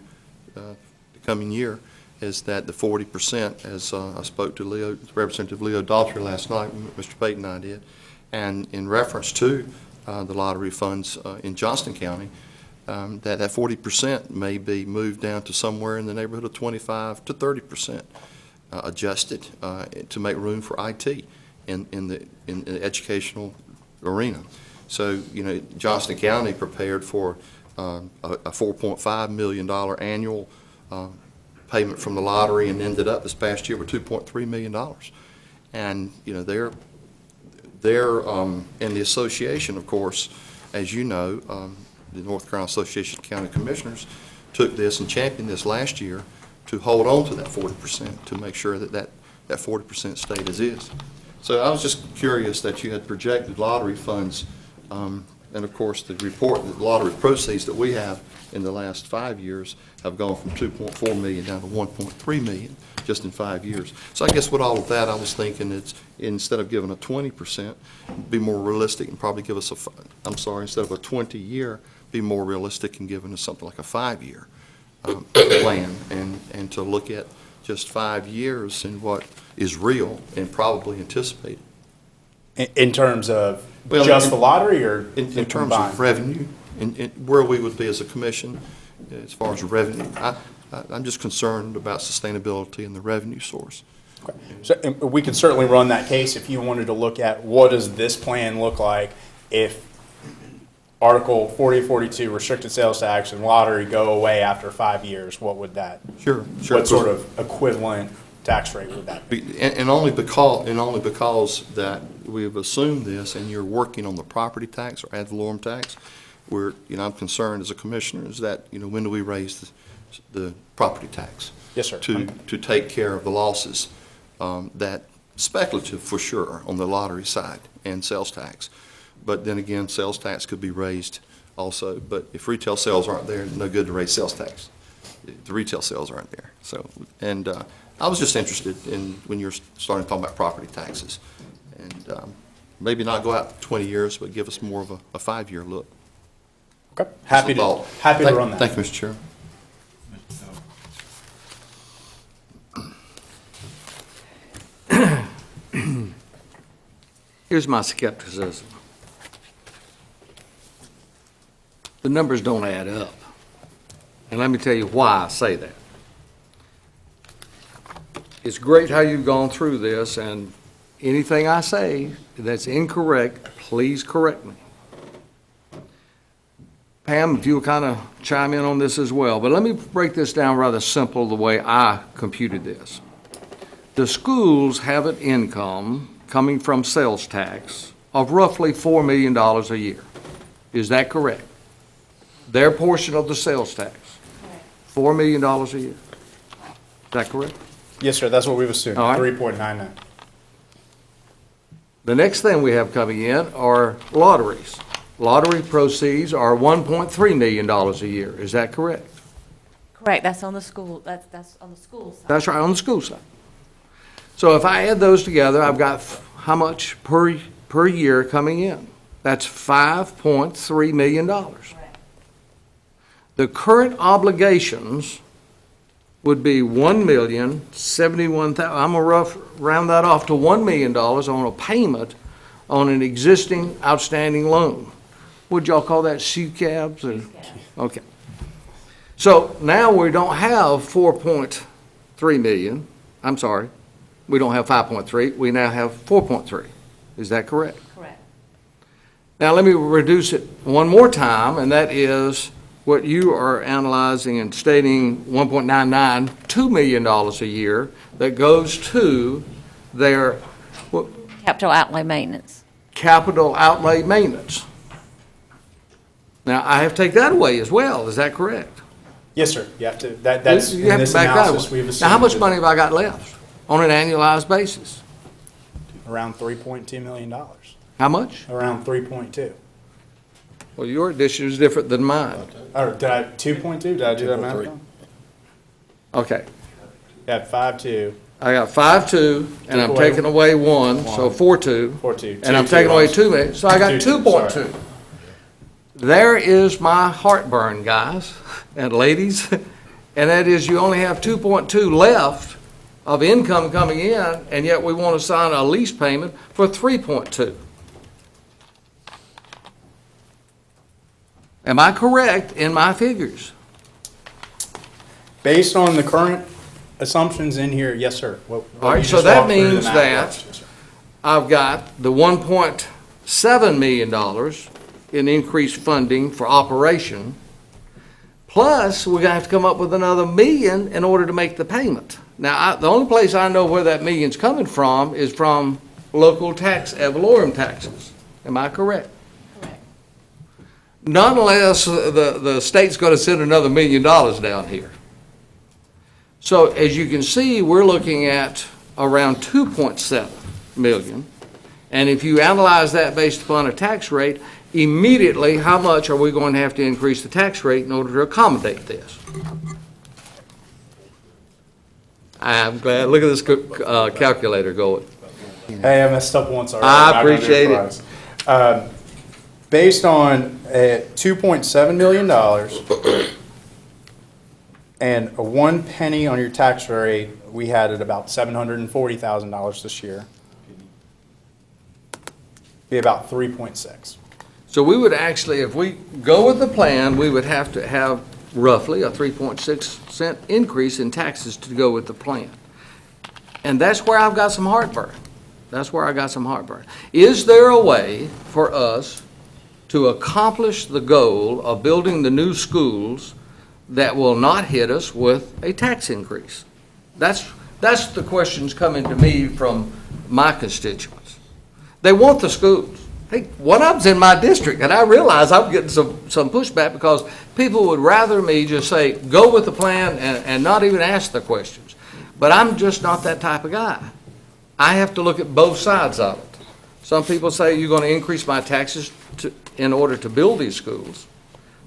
Speaker 10: the coming year, is that the 40%, as I spoke to Representative Leo Daughtry last night, Mr. Payton and I did, and in reference to the lottery funds in Johnston County, that 40% may be moved down to somewhere in the neighborhood of 25 to 30% adjusted to make room for IT in the educational arena. So, Johnston County prepared for a $4.5 million annual payment from the lottery and ended up this past year with $2.3 million. And, they're in the association, of course, as you know, the North Carolina Association of County Commissioners took this and championed this last year to hold on to that 40%, to make sure that 40% stayed as is. So I was just curious that you had projected lottery funds, and of course the report, the lottery proceeds that we have in the last 5 years have gone from 2.4 million down to 1.3 million just in 5 years. So I guess with all of that, I was thinking it's, instead of giving a 20%, be more realistic and probably give us instead of a 20-year, be more realistic and giving us something like a 5-year plan, and to look at just 5 years and what is real and probably anticipated.
Speaker 9: In terms of just the lottery, or
Speaker 10: in terms of revenue, and where we would be as a commission as far as revenue. I'm just concerned about sustainability and the revenue source.
Speaker 9: Okay. So and we could certainly run that case if you wanted to look at what does this plan look like if Article 40, 42, restricted sales tax and lottery go away after 5 years. What would that?
Speaker 10: Sure.
Speaker 9: What sort of equivalent tax rate would that be?
Speaker 10: And only because that we've assumed this, and you're working on the property tax or ad valorem tax, where I'm concerned as a commissioner is that when do we raise the property tax?
Speaker 9: Yes, sir.
Speaker 10: To take care of the losses. That speculative for sure on the lottery side and sales tax. But then again, sales tax could be raised also. But if retail sales aren't there, no good to raise sales tax. The retail sales aren't there. So, and I was just interested in when you're starting to talk about property taxes. And maybe not go out 20 years, but give us more of a 5-year look.
Speaker 9: Okay, happy to run that.
Speaker 10: Thank you, Mr. Chairman.
Speaker 3: Here's my skepticism. The numbers don't add up. And let me tell you why I say that. It's great how you've gone through this, and anything I say that's incorrect, please correct me. Pam, if you'll kind of chime in on this as well, but let me break this down rather simple the way I computed this. The schools have an income coming from sales tax of roughly $4 million a year. Is that correct? Their portion of the sales tax, $4 million a year. Is that correct?
Speaker 9: Yes, sir, that's what we've assumed,
Speaker 3: All right.
Speaker 9: 3.99.
Speaker 3: The next thing we have coming in are lotteries. Lottery proceeds are $1.3 million a year. Is that correct?
Speaker 4: Correct, that's on the school, that's on the school side.
Speaker 3: That's right, on the school side. So if I add those together, I've got how much per year coming in? That's $5.3 million. The current obligations would be $1,071,000. I'm gonna round that off to $1 million on a payment on an existing outstanding loan. Would y'all call that CCABs? Okay. So now we don't have 4.3 million. I'm sorry. We don't have 5.3. We now have 4.3. Is that correct?
Speaker 4: Correct.
Speaker 3: Now let me reduce it one more time, and that is what you are analyzing and stating $1.99, $2 million a year that goes to their
Speaker 8: Capital outlay maintenance.
Speaker 3: capital outlay maintenance. Now, I have to take that away as well. Is that correct?
Speaker 9: Yes, sir, you have to, that's,
Speaker 3: You
Speaker 9: in
Speaker 3: have to
Speaker 9: this
Speaker 3: back that
Speaker 9: analysis,
Speaker 3: away.
Speaker 9: we've assumed.
Speaker 3: Now, how much
Speaker 9: that
Speaker 3: money have I got left on an annualized basis?
Speaker 9: Around $3.2 million,
Speaker 3: How much?
Speaker 9: around 3.2.
Speaker 3: Well, your addition is different than mine.
Speaker 9: Or did I, 2.2, did I do that math wrong?
Speaker 3: Okay.
Speaker 9: You had 5.2,
Speaker 3: I got 5.2, and I'm
Speaker 9: Took away
Speaker 3: taking away 1, so 4.2.
Speaker 9: 4.2.
Speaker 3: And I'm taking away 2 million, so I got
Speaker 9: 2.2,
Speaker 3: 2.2.
Speaker 9: sorry.
Speaker 3: There is my heartburn, guys and ladies, and that is you only have 2.2 left of income coming in, and yet we want to sign a lease payment for 3.2. Am I correct in my figures?
Speaker 9: Based on the current assumptions in here, yes, sir. What
Speaker 3: All right,
Speaker 9: you
Speaker 3: so
Speaker 9: just
Speaker 3: that
Speaker 9: walked through, the
Speaker 3: means
Speaker 9: math
Speaker 3: that
Speaker 9: works. Yes, sir.
Speaker 3: I've got the $1.7 million in increased funding for operation, plus we're gonna have to come up with another million in order to make the payment. Now, the only place I know where that million's coming from is from local tax, ad valorem taxes. Am I correct?
Speaker 4: Correct.
Speaker 3: Not unless the state's gonna send another $1 million down here. So as you can see, we're looking at around 2.7 million. And if you analyze that based upon a tax rate, immediately, how much are we going to have to increase the tax rate in order to accommodate this? I'm glad, look at this calculator going.
Speaker 9: Hey, I messed up once already.
Speaker 3: I
Speaker 9: I'm not gonna do
Speaker 3: appreciate it.
Speaker 9: twice. Based on $2.7 million and a 1 penny on your tax rate, we had at about $740,000 this year. Be about 3.6.
Speaker 3: So we would actually, if we go with the plan, we would have to have roughly a 3.6% increase in taxes to go with the plan. And that's where I've got some heartburn. That's where I got some heartburn. Is there a way for us to accomplish the goal of building the new schools that will not hit us with a tax increase? That's the questions coming to me from my constituents. They want the schools. Hey, one of them's in my district, and I realize I'm getting some pushback because people would rather me just say, go with the plan and not even ask the questions. But I'm just not that type of guy. I have to look at both sides of it. Some people say you're going to increase my taxes in order to build these schools.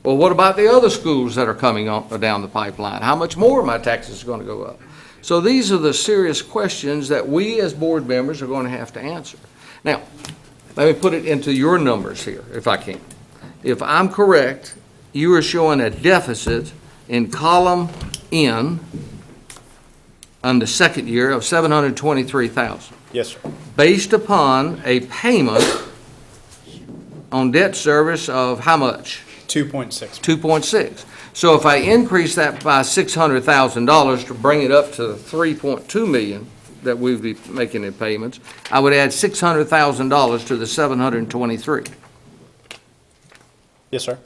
Speaker 3: Well, what about the other schools that are coming on down the pipeline? How much more are my taxes going to go up? So these are the serious questions that we as board members are going to have to answer. Now, let me put it into your numbers here, if I can. If I'm correct, you are showing a deficit in column N on the second year of $723,000.
Speaker 9: Yes, sir.
Speaker 3: Based upon a payment on debt service of how much?
Speaker 9: 2.6.
Speaker 3: 2.6. So if I increase that by $600,000 to bring it up to 3.2 million that we'd be making in payments, I would add $600,000 to the 723.
Speaker 9: Yes, sir.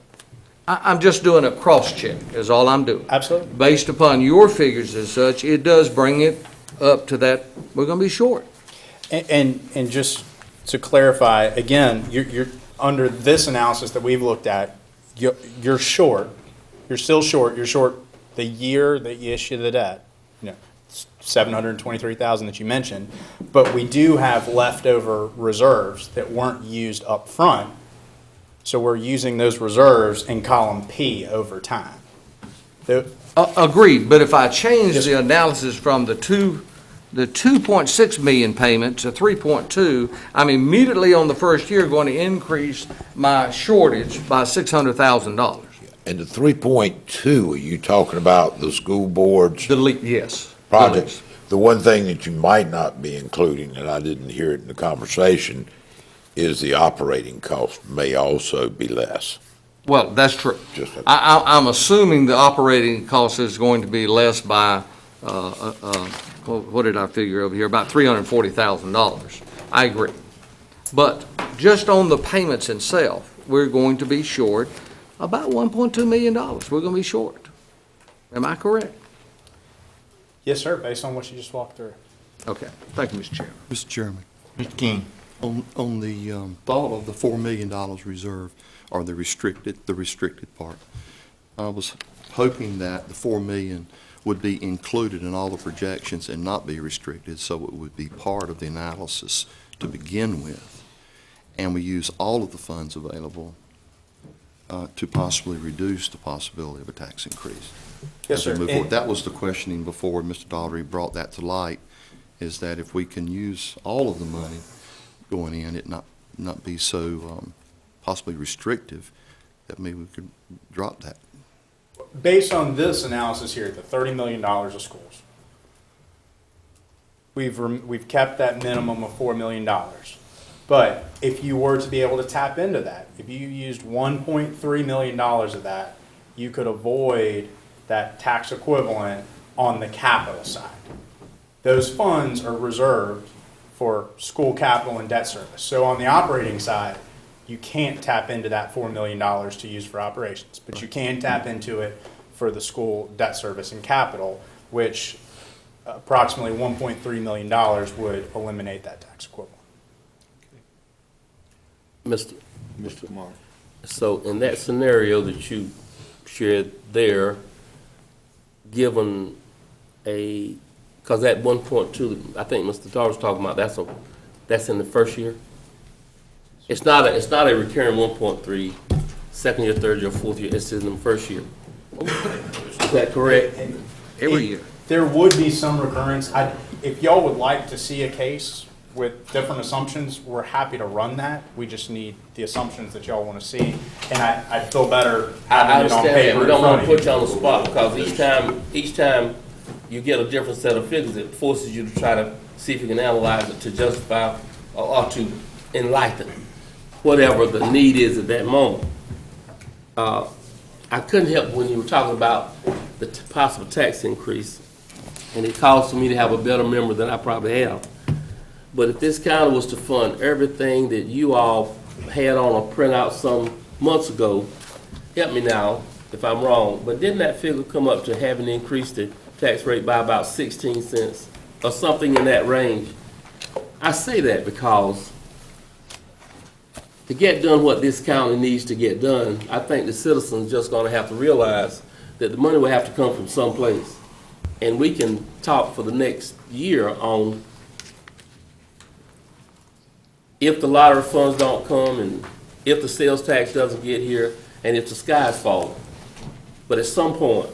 Speaker 3: I'm just doing a cross-check, is all I'm doing.
Speaker 9: Absolutely.
Speaker 3: Based upon your figures as such, it does bring it up to that, we're gonna be short.
Speaker 9: And just to clarify, again, you're under this analysis that we've looked at, you're short. You're still short. You're short the year that you issue the debt, $723,000 that you mentioned. But we do have leftover reserves that weren't used up front. So we're using those reserves in column P over time.
Speaker 3: Agreed, but if I change the analysis from the 2.6 million payment to 3.2, I'm immediately on the first year going to increase my shortage by $600,000.
Speaker 11: And the 3.2, are you talking about the school board's
Speaker 3: Yes.
Speaker 11: projects? The one thing that you might not be including, and I didn't hear it in the conversation, is the operating cost may also be less.
Speaker 3: Well, that's true.
Speaker 11: Just a-
Speaker 3: I'm assuming the operating cost is going to be less by, what did I figure over here? About $340,000. I agree. But just on the payments itself, we're going to be short about $1.2 million. We're going to be short. Am I correct?
Speaker 9: Yes, sir, based on what you just walked through.
Speaker 3: Okay. Thank you, Mr. Chairman.
Speaker 10: Mr. Chairman,
Speaker 2: Mr. King.
Speaker 10: on the thought of the $4 million reserve, or the restricted part, I was hoping that the $4 million would be included in all the projections and not be restricted, so it would be part of the analysis to begin with. And we use all of the funds available to possibly reduce the possibility of a tax increase.
Speaker 9: Yes,
Speaker 10: as we
Speaker 9: sir.
Speaker 10: move forward. That was the questioning before Mr. Daugherty brought that to light, is that if we can use all of the money going in, it not be so possibly restrictive, that maybe we could drop that.
Speaker 9: Based on this analysis here, the $30 million of schools, we've kept that minimum of $4 million. But if you were to be able to tap into that, if you used $1.3 million of that, you could avoid that tax equivalent on the capital side. Those funds are reserved for school capital and debt service. So on the operating side, you can't tap into that $4 million to use for operations, but you can tap into it for the school debt service and capital, which approximately $1.3 million would eliminate that tax equivalent.
Speaker 12: Mr. Mark. So in that scenario that you shared there, given because that 1.2, I think Mr. Dar was talking about, that's in the first year? It's not a recurring 1.3, second year, third year, fourth year, it's in the first year. Is that correct?
Speaker 3: Every year.
Speaker 9: There would be some recurrence. If y'all would like to see a case with different assumptions, we're happy to run that. We just need the assumptions that y'all want to see. And I'd feel better
Speaker 12: I
Speaker 9: having it on
Speaker 12: understand that.
Speaker 9: paper
Speaker 12: We
Speaker 9: in
Speaker 12: don't
Speaker 9: front
Speaker 12: want
Speaker 9: of
Speaker 12: to
Speaker 9: you.
Speaker 12: put you on the spot, because each time you get a different set of figures, it forces you to try to see if you can analyze it to justify or to enlighten whatever the need is at that moment. I couldn't help when you were talking about the possible tax increase, and it caused me to have a better memory than I probably have. But if this county was to fund everything that you all had on a printout some months ago, help me now if I'm wrong, but didn't that figure come up to having increased the tax rate by about 16 cents or something in that range? I say that because to get done what this county needs to get done, I think the citizens just gonna have to realize that the money will have to come from someplace. And we can talk for the next year on if the lottery funds don't come and if the sales tax doesn't get here and if the sky's falling. But at some point,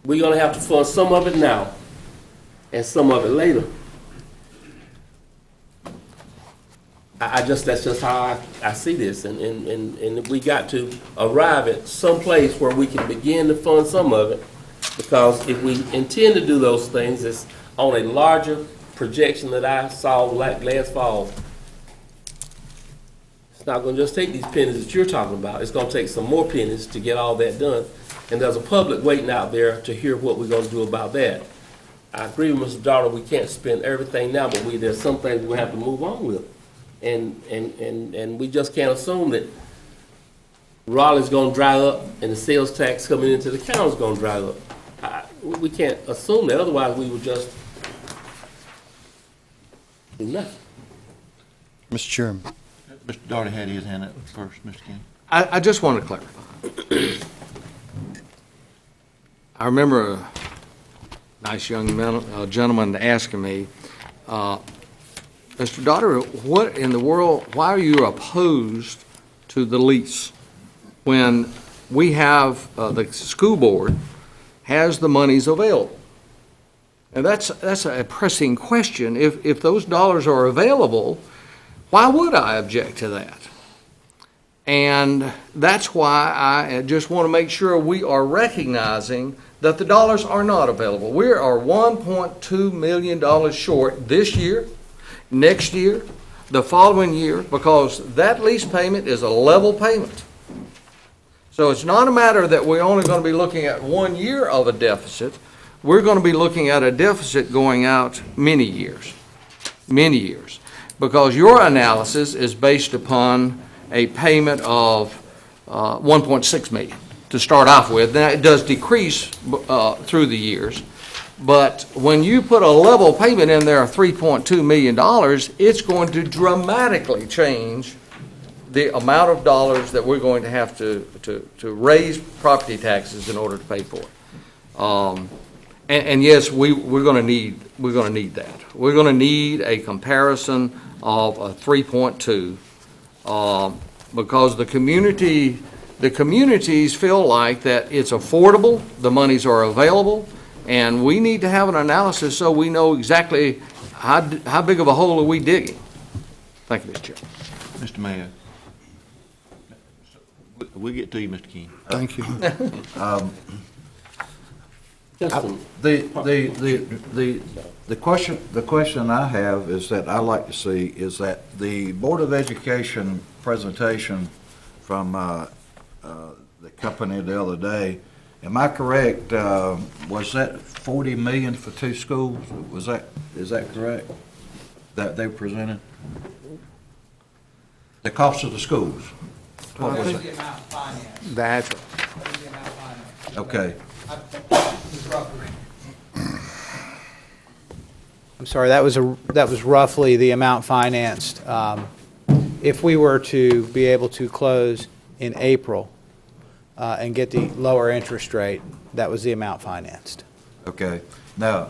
Speaker 12: we're gonna have to fund some of it now and some of it later. That's just how I see this, and we got to arrive at some place where we can begin to fund some of it, because if we intend to do those things, it's on a larger projection that I saw last fall. It's not gonna just take these pennies that you're talking about, it's gonna take some more pennies to get all that done, and there's a public waiting out there to hear what we're gonna do about that. I agree with Mr. Daughter, we can't spend everything now, but there's some things we have to move on with. And we just can't assume that Raleigh's gonna dry up and the sales tax coming into the county's gonna dry up. We can't assume that, otherwise we would just do nothing.
Speaker 10: Mr. Chairman.
Speaker 5: Mr. Daugherty had his hand up first, Mr. King.
Speaker 3: I just want to clarify. I remember a nice young gentleman asking me, Mr. Daugherty, what in the world, why are you opposed to the lease when we have, the school board has the monies available? And that's a pressing question. If those dollars are available, why would I object to that? And that's why I just want to make sure we are recognizing that the dollars are not available. We are $1.2 million short this year, next year, the following year, because that lease payment is a level payment. So it's not a matter that we're only going to be looking at 1 year of a deficit. We're going to be looking at a deficit going out many years, because your analysis is based upon a payment of 1.6 million to start off with. Now, it does decrease through the years, but when you put a level payment in there of $3.2 million, it's going to dramatically change the amount of dollars that we're going to have to raise property taxes in order to pay for it. And yes, we're going to need that. We're going to need a comparison of a 3.2 because the communities feel like that it's affordable, the monies are available, and we need to have an analysis so we know exactly how big of a hole are we digging. Thank you, Mr. Chair.
Speaker 5: Mr. Mayor. We'll get to you, Mr. King.
Speaker 10: Thank you.
Speaker 5: The question I have is that I like to see is that the Board of Education presentation from the company the other day, am I correct? Was that $40 million for 2 schools? Is that correct? That they presented? The cost of the schools? What was it?
Speaker 3: That's
Speaker 5: Okay.
Speaker 9: I'm sorry, that was roughly the amount financed. If we were to be able to close in April and get the lower interest rate, that was the amount financed.
Speaker 5: Okay. Now,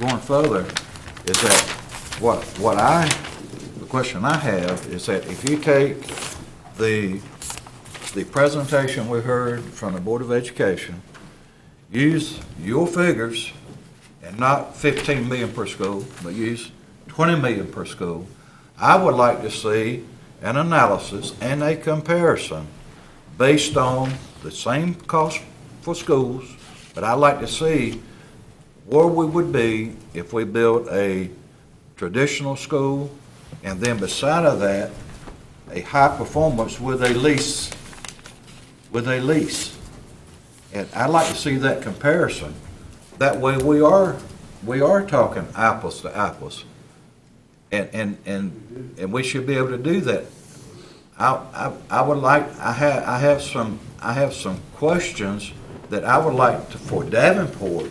Speaker 5: going further, is that the question I have is that if you take the presentation we heard from the Board of Education, use your figures and not 15 million per school, but use 20 million per school, I would like to see an analysis and a comparison based on the same cost for schools, but I'd like to see where we would be if we built a traditional school and then beside of that, a high performance with a lease. And I'd like to see that comparison. That way we are talking apples to apples. And we should be able to do that. I have some questions that I would like for Davenport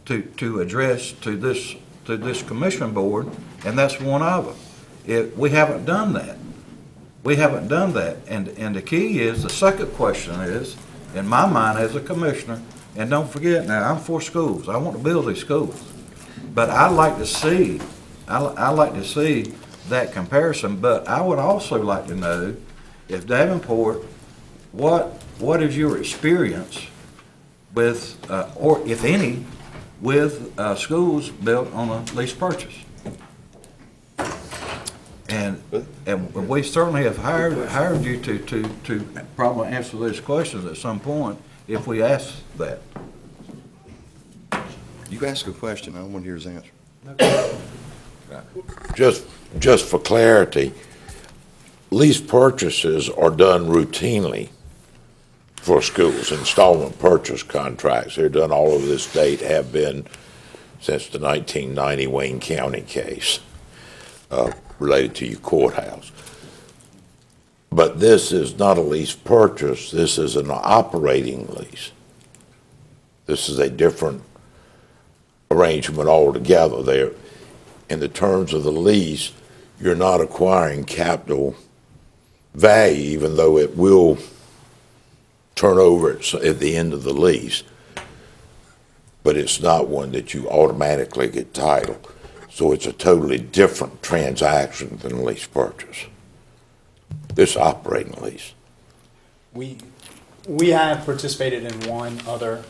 Speaker 5: to address to this commission board, and that's one of them. We haven't done that. We haven't done that. And the key is, the second question is, in my mind as a commissioner, and don't forget now, I'm for schools. I want to build these schools. But I like to see that comparison, but I would also like to know if Davenport, what is your experience with, or if any, with schools built on a lease purchase? And we certainly have hired you to probably answer those questions at some point if we ask that.
Speaker 10: You ask a question, I want to hear his answer.
Speaker 11: Just for clarity, lease purchases are done routinely for schools, installment purchase contracts. They're done all over this state, have been since the 1990 Wayne County case related to your courthouse. But this is not a lease purchase, this is an operating lease. This is a different arrangement altogether. There, in the terms of the lease, you're not acquiring capital value, even though it will turn over at the end of the lease. But it's not one that you automatically get title. So it's a totally different transaction than a lease purchase. This operating lease.
Speaker 9: We have participated in one other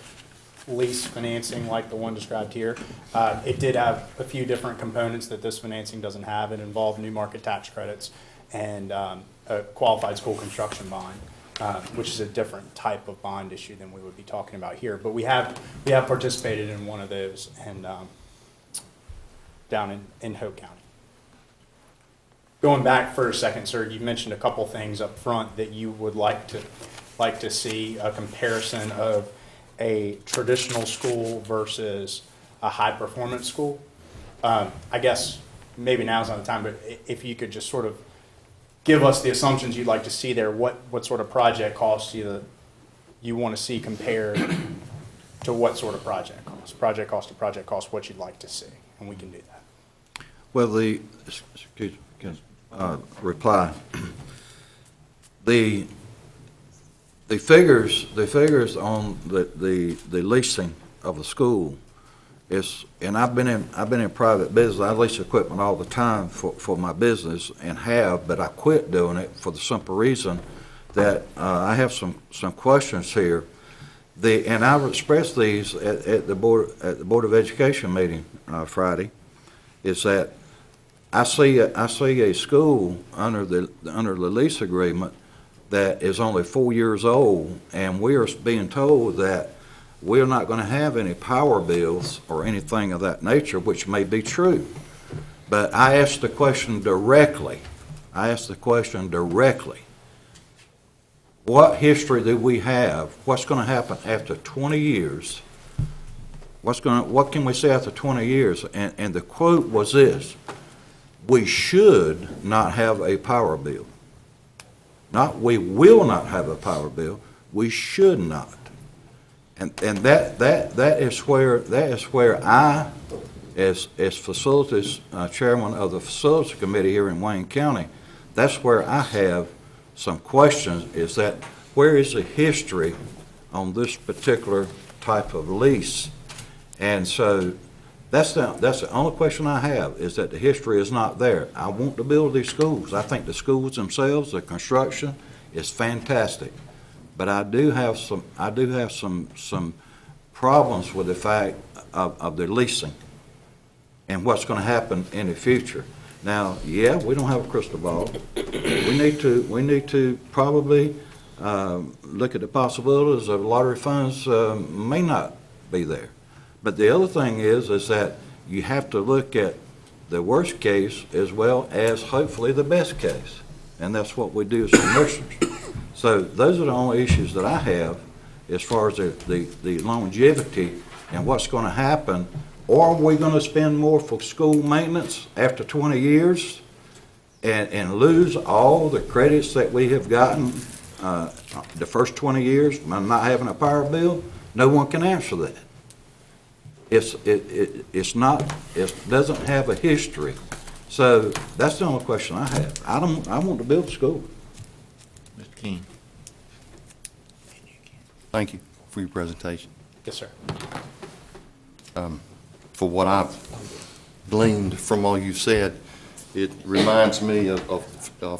Speaker 9: lease financing like the one described here. It did have a few different components that this financing doesn't have. It involved new market tax credits and a qualified school construction bond, which is a different type of bond issue than we would be talking about here. But we have participated in one of those and down in Hope County. Going back for a second, sir, you mentioned a couple things up front that you would like to see a comparison of a traditional school versus a high-performance school. I guess maybe now's not the time, but if you could just sort of give us the assumptions you'd like to see there, what sort of project costs you want to see compared to what sort of project cost to project cost, what you'd like to see, and we can do that.
Speaker 5: Well, reply. The figures on the leasing of a school is, and I've been in private business. I lease equipment all the time for my business and have, but I quit doing it for the simple reason that I have some questions here. And I've expressed these at the Board of Education meeting Friday, is that I see a school under the lease agreement that is only 4 years old, and we are being told that we're not going to have any power bills or anything of that nature, which may be true. But I asked the question directly. What history do we have? What's going to happen after 20 years? What can we say after 20 years? And the quote was this: we should not have a power bill. Not we will not have a power bill, we should not. And that is where I, as facilities chairman of the facilities committee here in Wayne County, that's where I have some questions, is that where is the history on this particular type of lease? And so that's the only question I have, is that the history is not there. I want to build these schools. I think the schools themselves, the construction is fantastic. But I do have some problems with the fact of the leasing and what's going to happen in the future. Now, yeah, we don't have a crystal ball. We need to probably look at the possibilities of lottery funds may not be there. But the other thing is that you have to look at the worst case as well as hopefully the best case. And that's what we do as commissioners. So those are the only issues that I have as far as the longevity and what's going to happen. Or are we going to spend more for school maintenance after 20 years and lose all the credits that we have gotten the first 20 years by not having a power bill? No one can answer that. It doesn't have a history. So that's the only question I have. I want to build a school.
Speaker 2: King.
Speaker 10: Thank you for your presentation.
Speaker 9: Yes, sir.
Speaker 10: For what I've gleaned from all you've said, it reminds me of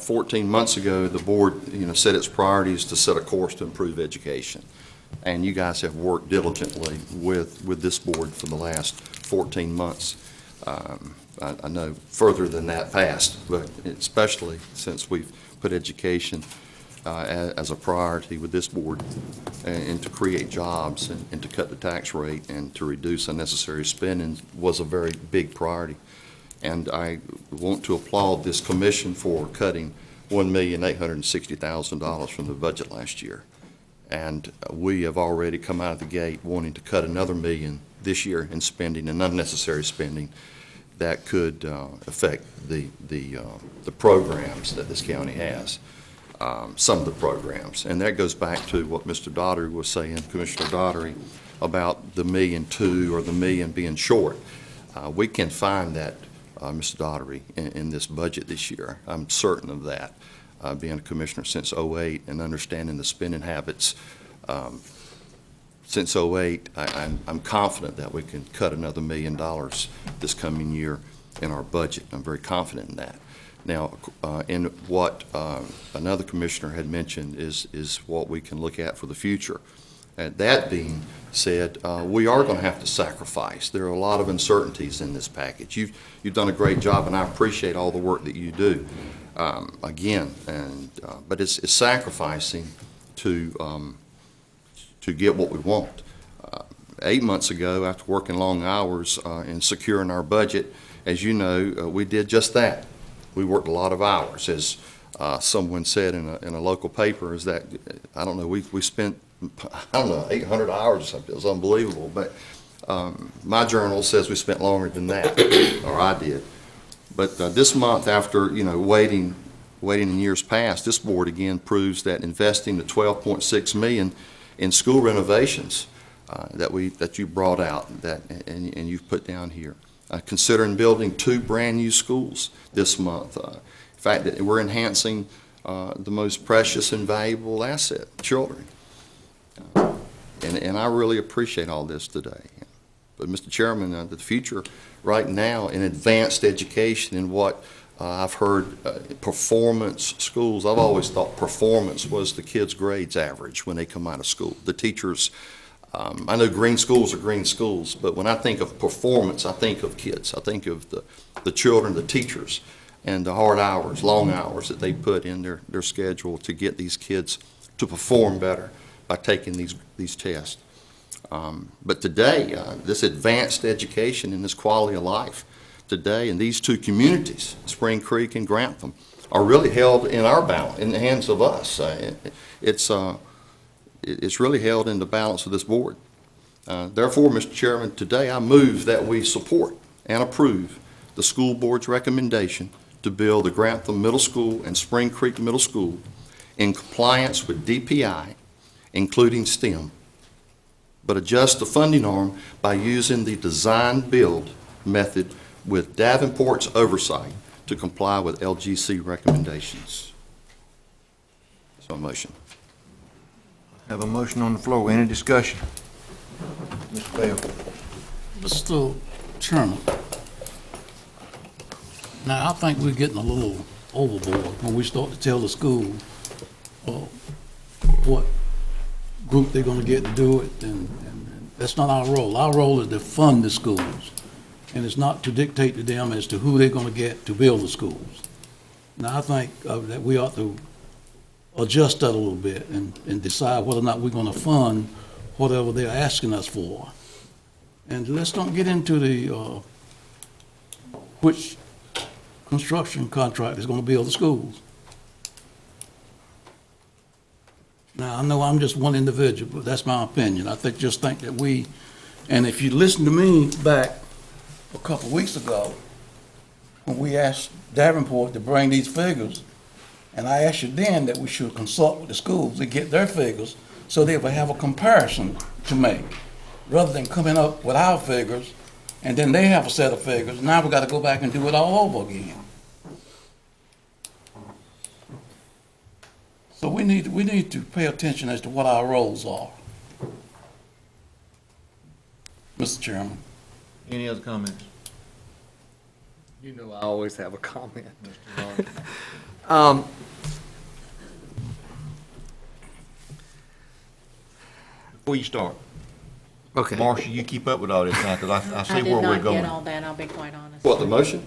Speaker 10: 14 months ago, the board, set its priorities to set a course to improve education. And you guys have worked diligently with this board for the last 14 months. I know further than that past, but especially since we've put education as a priority with this board, and to create jobs and to cut the tax rate and to reduce unnecessary spending was a very big priority. And I want to applaud this commission for cutting $1,860,000 from the budget last year. And we have already come out of the gate wanting to cut another million this year in spending and unnecessary spending that could affect the programs that this county has. Some of the programs. And that goes back to what Mr. Daugherty was saying, Commissioner Daugherty, about the $1.2 million or the $1 million being short. We can find that, Mr. Daugherty, in this budget this year. I'm certain of that, being a commissioner since '08 and understanding the spending habits. Since '08, I'm confident that we can cut another $1 million this coming year in our budget. I'm very confident in that. Now, in what another commissioner had mentioned is what we can look at for the future. And that being said, we are going to have to sacrifice. There are a lot of uncertainties in this package. You've done a great job, and I appreciate all the work that you do. But it's sacrificing to get what we want. 8 months ago, after working long hours and securing our budget, as you know, we did just that. We worked a lot of hours, as someone said in a local paper. Is that I don't know? We spent 800 hours or something. It was unbelievable. But my journal says we spent longer than that, or I did. But this month, after waiting in years past, this board again proves that investing the $12.6 million in school renovations that you brought out and you've put down here. Considering building 2 brand new schools this month. In fact, that we're enhancing the most precious and valuable asset, children. And I really appreciate all this today. But Mr. Chairman, the future right now in advanced education and what I've heard performance schools, I've always thought performance was the kids' grades average when they come out of school. The teachers, I know green schools are green schools, but when I think of performance, I think of kids. I think of the children, the teachers, and the hard hours, long hours that they put in their schedule to get these kids to perform better by taking these tests. But today, this advanced education and this quality of life today in these 2 communities, Spring Creek and Grantham, are really held in our balance, in the hands of us. It's really held in the balance of this board. Therefore, Mr. Chairman, today I move that we support and approve the school board's recommendation to build the Grantham Middle School and Spring Creek Middle School in compliance with DPI, including STEM, but adjust the funding arm by using the design-build method with Davenport's oversight to comply with LGC recommendations. That's my motion.
Speaker 2: Have a motion on the floor. Any discussion? Mr. Bell.
Speaker 14: Mr. Chairman, now I think we're getting a little overboard when we start to tell the school what group they're going to get to do it, and that's not our role. Our role is to fund the schools, and it's not to dictate to them as to who they're going to get to build the schools. Now, I think that we ought to adjust that a little bit and decide whether or not we're going to fund whatever they're asking us for. And let's don't get into the which construction contract is going to build the schools. Now, I know I'm just one individual, but that's my opinion. I just think that we, and if you listen to me back a couple of weeks ago, when we asked Davenport to bring these figures, and I asked you then that we should consult with the schools to get their figures so they would have a comparison to make, rather than coming up with our figures, and then they have a set of figures. Now we got to go back and do it all over again. So we need to pay attention as to what our roles are. Mr. Chairman.
Speaker 2: Any other comments?
Speaker 3: You know I always have a comment.
Speaker 2: Before you start,
Speaker 3: Okay.
Speaker 2: Marcia, you keep up with all this now, because I see where we're
Speaker 4: I did not
Speaker 2: going.
Speaker 4: get all that, I'll be quite honest.
Speaker 10: What, the motion?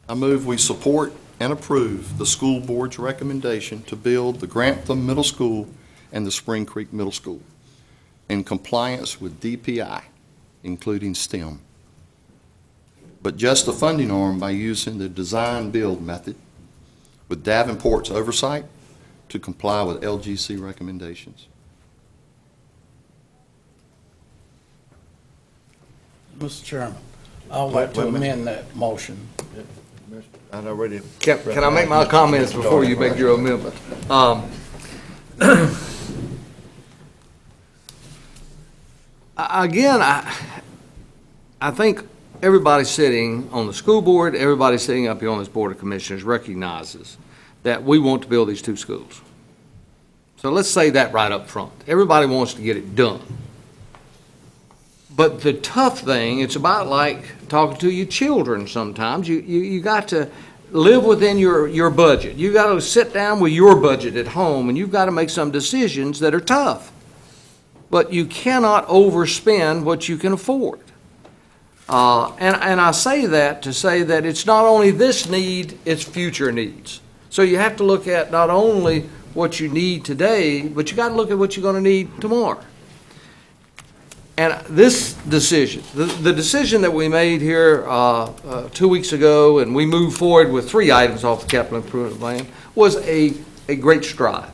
Speaker 10: I move we support and approve the school board's recommendation to build the Grantham Middle School and the Spring Creek Middle School in compliance with DPI, including STEM, but just the funding arm by using the design-build method with Davenport's oversight to comply with LGC recommendations.
Speaker 14: Mr. Chairman, I would like to
Speaker 2: Wait a minute.
Speaker 14: amend that motion.
Speaker 2: I'd already.
Speaker 3: Can I make my comments before you make your amendment? Again, I think everybody sitting on the school board, everybody sitting up here on this Board of Commissioners recognizes that we want to build these two schools. So let's say that right up front. Everybody wants to get it done. But the tough thing, it's about like talking to your children sometimes. You got to live within your budget. You got to sit down with your budget at home, and you've got to make some decisions that are tough. But you cannot overspend what you can afford. And I say that to say that it's not only this need, it's future needs. So you have to look at not only what you need today, but you got to look at what you're going to need tomorrow. And this decision, the decision that we made here 2 weeks ago, and we moved forward with 3 items off the capital improvement plan, was a great stride.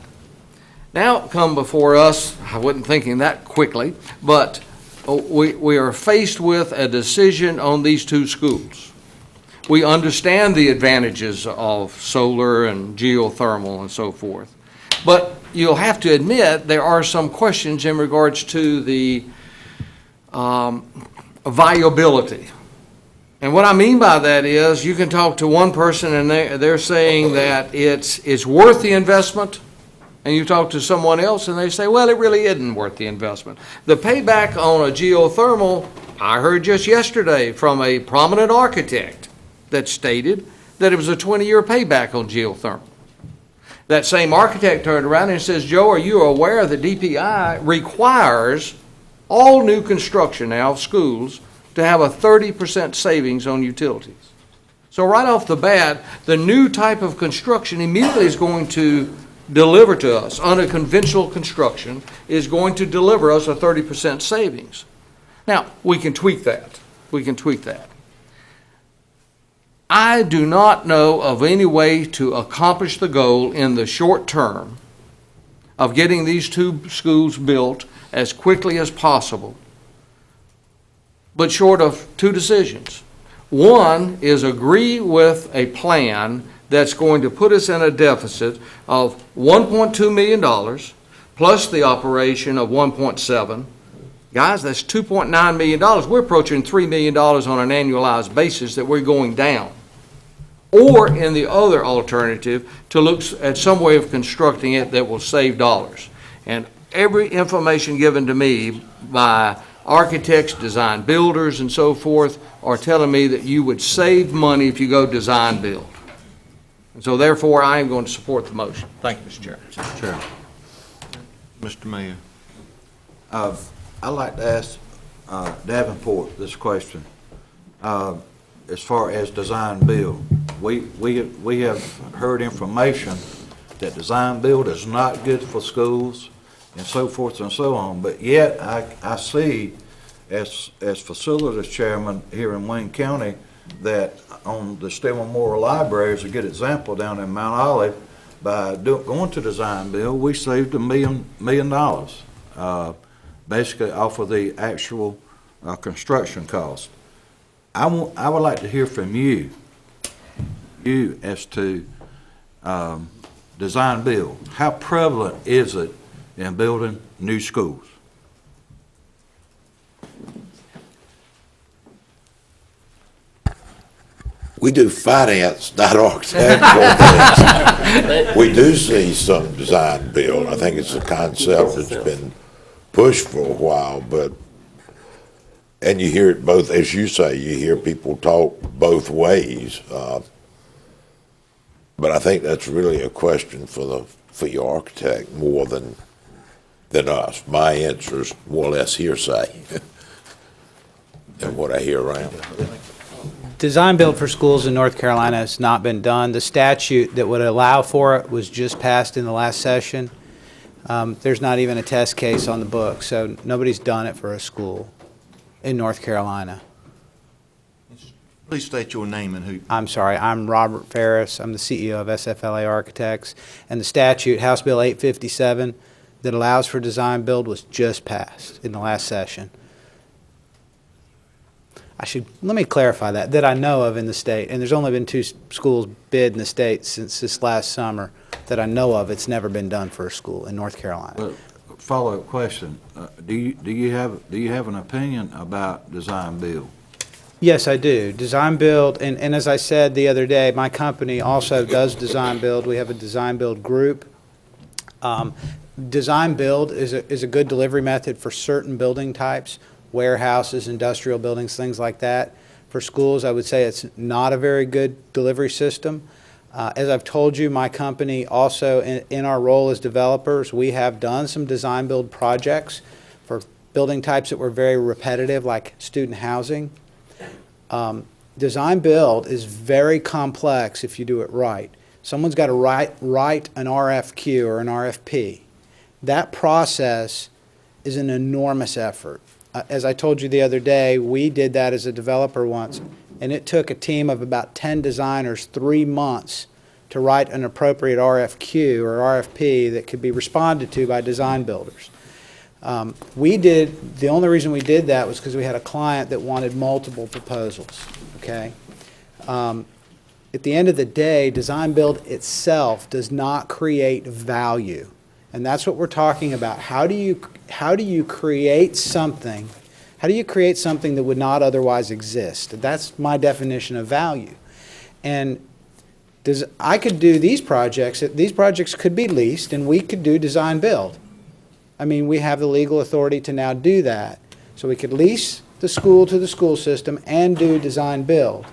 Speaker 3: Now come before us, I wasn't thinking that quickly, but we are faced with a decision on these 2 schools. We understand the advantages of solar and geothermal and so forth, but you'll have to admit there are some questions in regards to the viability. And what I mean by that is you can talk to one person and they're saying that it's worth the investment, and you talk to someone else and they say, well, it really isn't worth the investment. The payback on a geothermal, I heard just yesterday from a prominent architect that stated that it was a 20-year payback on geothermal. That same architect turned around and says, Joe, are you aware that DPI requires all new construction now of schools to have a 30% savings on utilities? So right off the bat, the new type of construction immediately is going to deliver to us, unconventional construction, is going to deliver us a 30% savings. Now, we can tweak that. We can tweak that. I do not know of any way to accomplish the goal in the short term of getting these 2 schools built as quickly as possible, but short of 2 decisions. One is agree with a plan that's going to put us in a deficit of $1.2 million plus the operation of 1.7. Guys, that's $2.9 million. We're approaching $3 million on an annualized basis that we're going down. Or in the other alternative, to look at some way of constructing it that will save dollars. And every information given to me by architects, design builders, and so forth are telling me that you would save money if you go design build. And so therefore, I am going to support the motion. Thank you, Mr. Chairman.
Speaker 2: Mr. Chairman. Mr. Mayor.
Speaker 5: I'd like to ask Davenport this question. As far as design build, we have heard information that design build is not good for schools and so forth and so on, but yet I see as facilities chairman here in Wayne County that on the Steel Memorial Library is a good example down in Mount Olive. By going to design build, we saved $1 million, basically off of the actual construction cost. I would like to hear from you as to design build. How prevalent is it in building new schools?
Speaker 11: we do finance, not architectural things. We do see some design build. I think it's a concept that's been pushed for a while, but, and you hear it both, as you say, you hear people talk both ways. But I think that's really a question for your architect more than us. My answer is more or less hearsay than what I hear around.
Speaker 15: Design build for schools in North Carolina has not been done. The statute that would allow for it was just passed in the last session. There's not even a test case on the book, so nobody's done it for a school in North Carolina.
Speaker 2: Please state your name and who.
Speaker 15: I'm sorry, I'm Robert Ferris. I'm the CEO of SFLA Architects. And the statute, House Bill 857, that allows for design build was just passed in the last session. Let me clarify that I know of in the state, and there's only been 2 schools bid in the state since this last summer that I know of. It's never been done for a school in North Carolina.
Speaker 5: Follow-up question, do you have an opinion about design build?
Speaker 15: Yes, I do. Design build, and as I said the other day, my company also does design build. We have a design build group. Design build is a good delivery method for certain building types, warehouses, industrial buildings, things like that. For schools, I would say it's not a very good delivery system. As I've told you, my company also, in our role as developers, we have done some design build projects for building types that were very repetitive, like student housing. Design build is very complex if you do it right. Someone's got to write an RFQ or an RFP. That process is an enormous effort. As I told you the other day, we did that as a developer once, and it took a team of about 10 designers 3 months to write an appropriate RFQ or RFP that could be responded to by design builders. The only reason we did that was because we had a client that wanted multiple proposals, okay? At the end of the day, design build itself does not create value. And that's what we're talking about. How do you create something? How do you create something that would not otherwise exist? That's my definition of value. And I could do these projects could be leased, and we could do design build. I mean, we have the legal authority to now do that. So we could lease the school to the school system and do design build.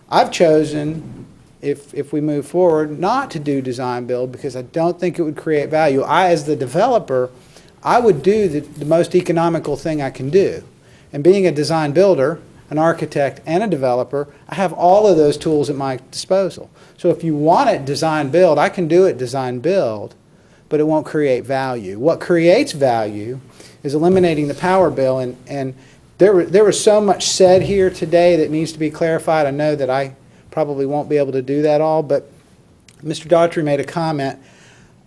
Speaker 15: I've chosen, if we move forward, not to do design build because I don't think it would create value. As the developer, I would do the most economical thing I can do. And being a design builder, an architect, and a developer, I have all of those tools at my disposal. So if you want it design build, I can do it design build, but it won't create value. What creates value is eliminating the power bill, and there was so much said here today that needs to be clarified. I know that I probably won't be able to do that all, but Mr. Daughtry made a comment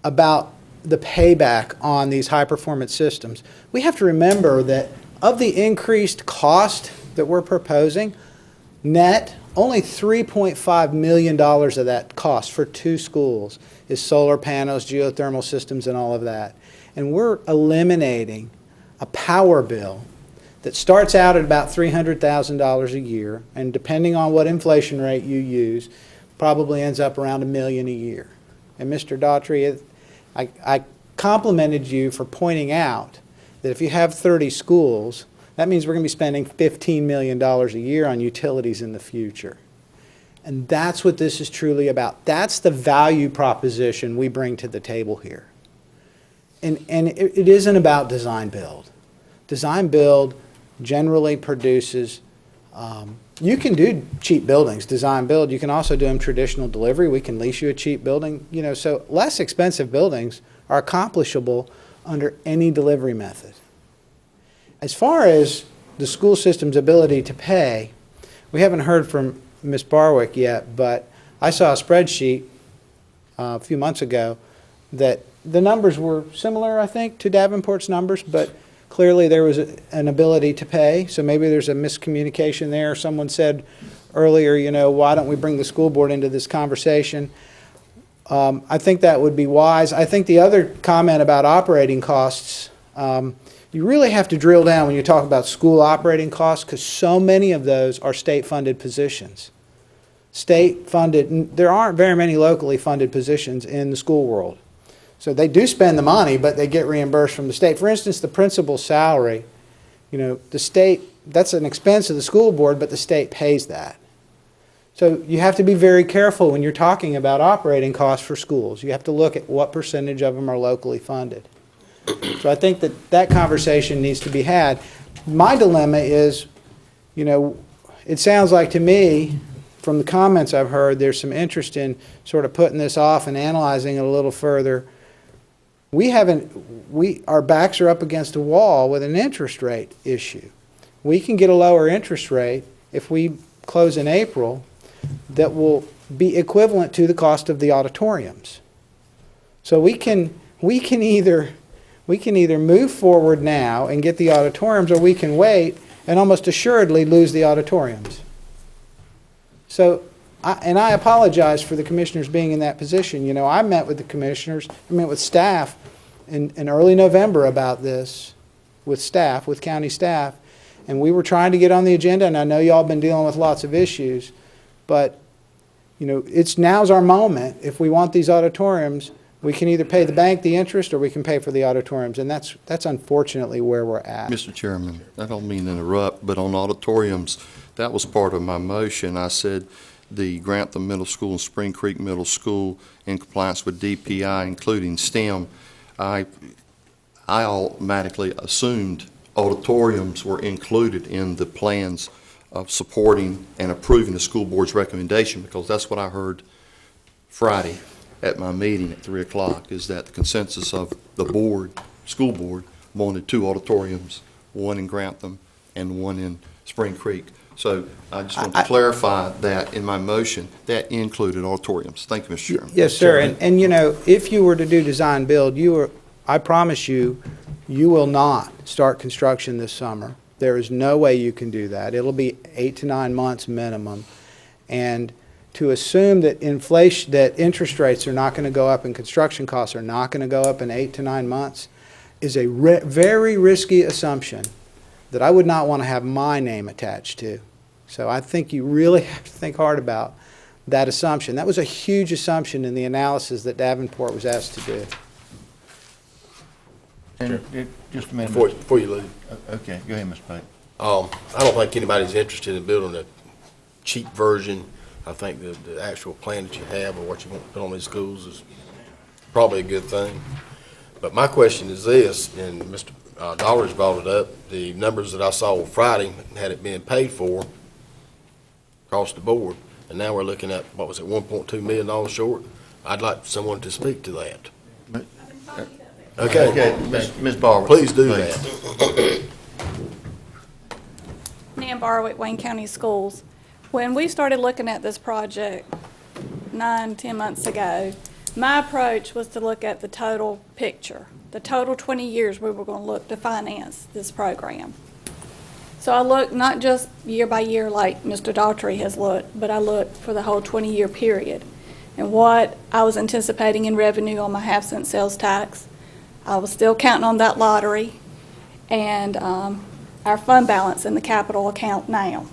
Speaker 15: about the payback on these high-performance systems. We have to remember that of the increased cost that we're proposing, net, only $3.5 million of that cost for 2 schools is solar panels, geothermal systems, and all of that. And we're eliminating a power bill that starts out at about $300,000 a year, and depending on what inflation rate you use, probably ends up around $1 million a year. And Mr. Daughtry, I complimented you for pointing out that if you have 30 schools, that means we're going to be spending $15 million a year on utilities in the future. And that's what this is truly about. That's the value proposition we bring to the table here. And it isn't about design build. Design build generally produces, you can do cheap buildings, design build. You can also do them traditional delivery. We can lease you a cheap building. You know, so less expensive buildings are accomplishable under any delivery method. As far as the school system's ability to pay, we haven't heard from Ms. Barwick yet, but I saw a spreadsheet a few months ago that the numbers were similar, I think, to Davenport's numbers, but clearly there was an ability to pay, so maybe there's a miscommunication there. Someone said earlier, you know, why don't we bring the school board into this conversation? I think that would be wise. I think the other comment about operating costs, you really have to drill down when you talk about school operating costs because so many of those are state-funded positions. state-funded, there aren't very many locally funded positions in the school world. So they do spend the money, but they get reimbursed from the state. For instance, the principal's salary, you know, the state, that's an expense of the school board, but the state pays that. So you have to be very careful when you're talking about operating costs for schools. You have to look at what percentage of them are locally funded. So I think that that conversation needs to be had. My dilemma is, you know, it sounds like to me, from the comments I've heard, there's some interest in sort of putting this off and analyzing it a little further. Our backs are up against a wall with an interest rate issue. We can get a lower interest rate if we close in April that will be equivalent to the cost of the auditoriums. So we can either move forward now and get the auditoriums, or we can wait and almost assuredly lose the auditoriums. So, I apologize for the commissioners being in that position. You know, I met with the commissioners, I met with staff in early November about this, with county staff, and we were trying to get on the agenda, and I know y'all been dealing with lots of issues, but, you know, now's our moment. If we want these auditoriums, we can either pay the bank the interest or we can pay for the auditoriums, and that's unfortunately where we're at.
Speaker 10: Mr. Chairman, I don't mean to interrupt, but on auditoriums, that was part of my motion. I said the Grantham Middle School and Spring Creek Middle School in compliance with DPI, including STEM. I automatically assumed auditoriums were included in the plans of supporting and approving the school board's recommendation, because that's what I heard Friday at my meeting at 3 o'clock, is that the consensus of the board, school board, wanted 2 auditoriums, one in Grantham and one in Spring Creek. So I just want to clarify that in my motion, that included auditoriums. Thank you, Mr. Chairman.
Speaker 15: Yes, sir. And you know, if you were to do design build, I promise you, you will not start construction this summer. There is no way you can do that. It'll be 8 to 9 months minimum. And to assume that that interest rates are not going to go up and construction costs are not going to go up in 8 to 9 months is a very risky assumption that I would not want to have my name attached to. So I think you really have to think hard about that assumption. That was a huge assumption in the analysis that Davenport was asked to do.
Speaker 2: And just a minute.
Speaker 16: Before you leave.
Speaker 2: Okay, go ahead, Mr. Pate.
Speaker 16: I don't think anybody's interested in building a cheap version. I think the actual plan that you have or what you want to put on these schools is probably a good thing. But my question is this, and Mr. Dollars brought it up, the numbers that I saw on Friday had it being paid for across the board, and now we're looking at, what was it, $1.2 million short? I'd like someone to speak to that. Okay.
Speaker 2: Ms. Barber.
Speaker 16: Please do that.
Speaker 13: Nan Barwick, Wayne County Schools. When we started looking at this project 9-10 months ago, my approach was to look at the total picture, the total 20 years we were going to look to finance this program. So I looked not just year by year like Mr. Daughtry has looked, but I looked for the whole 20-year period and what I was anticipating in revenue on my half-cent sales tax. I was still counting on that lottery and our fund balance in the capital account now.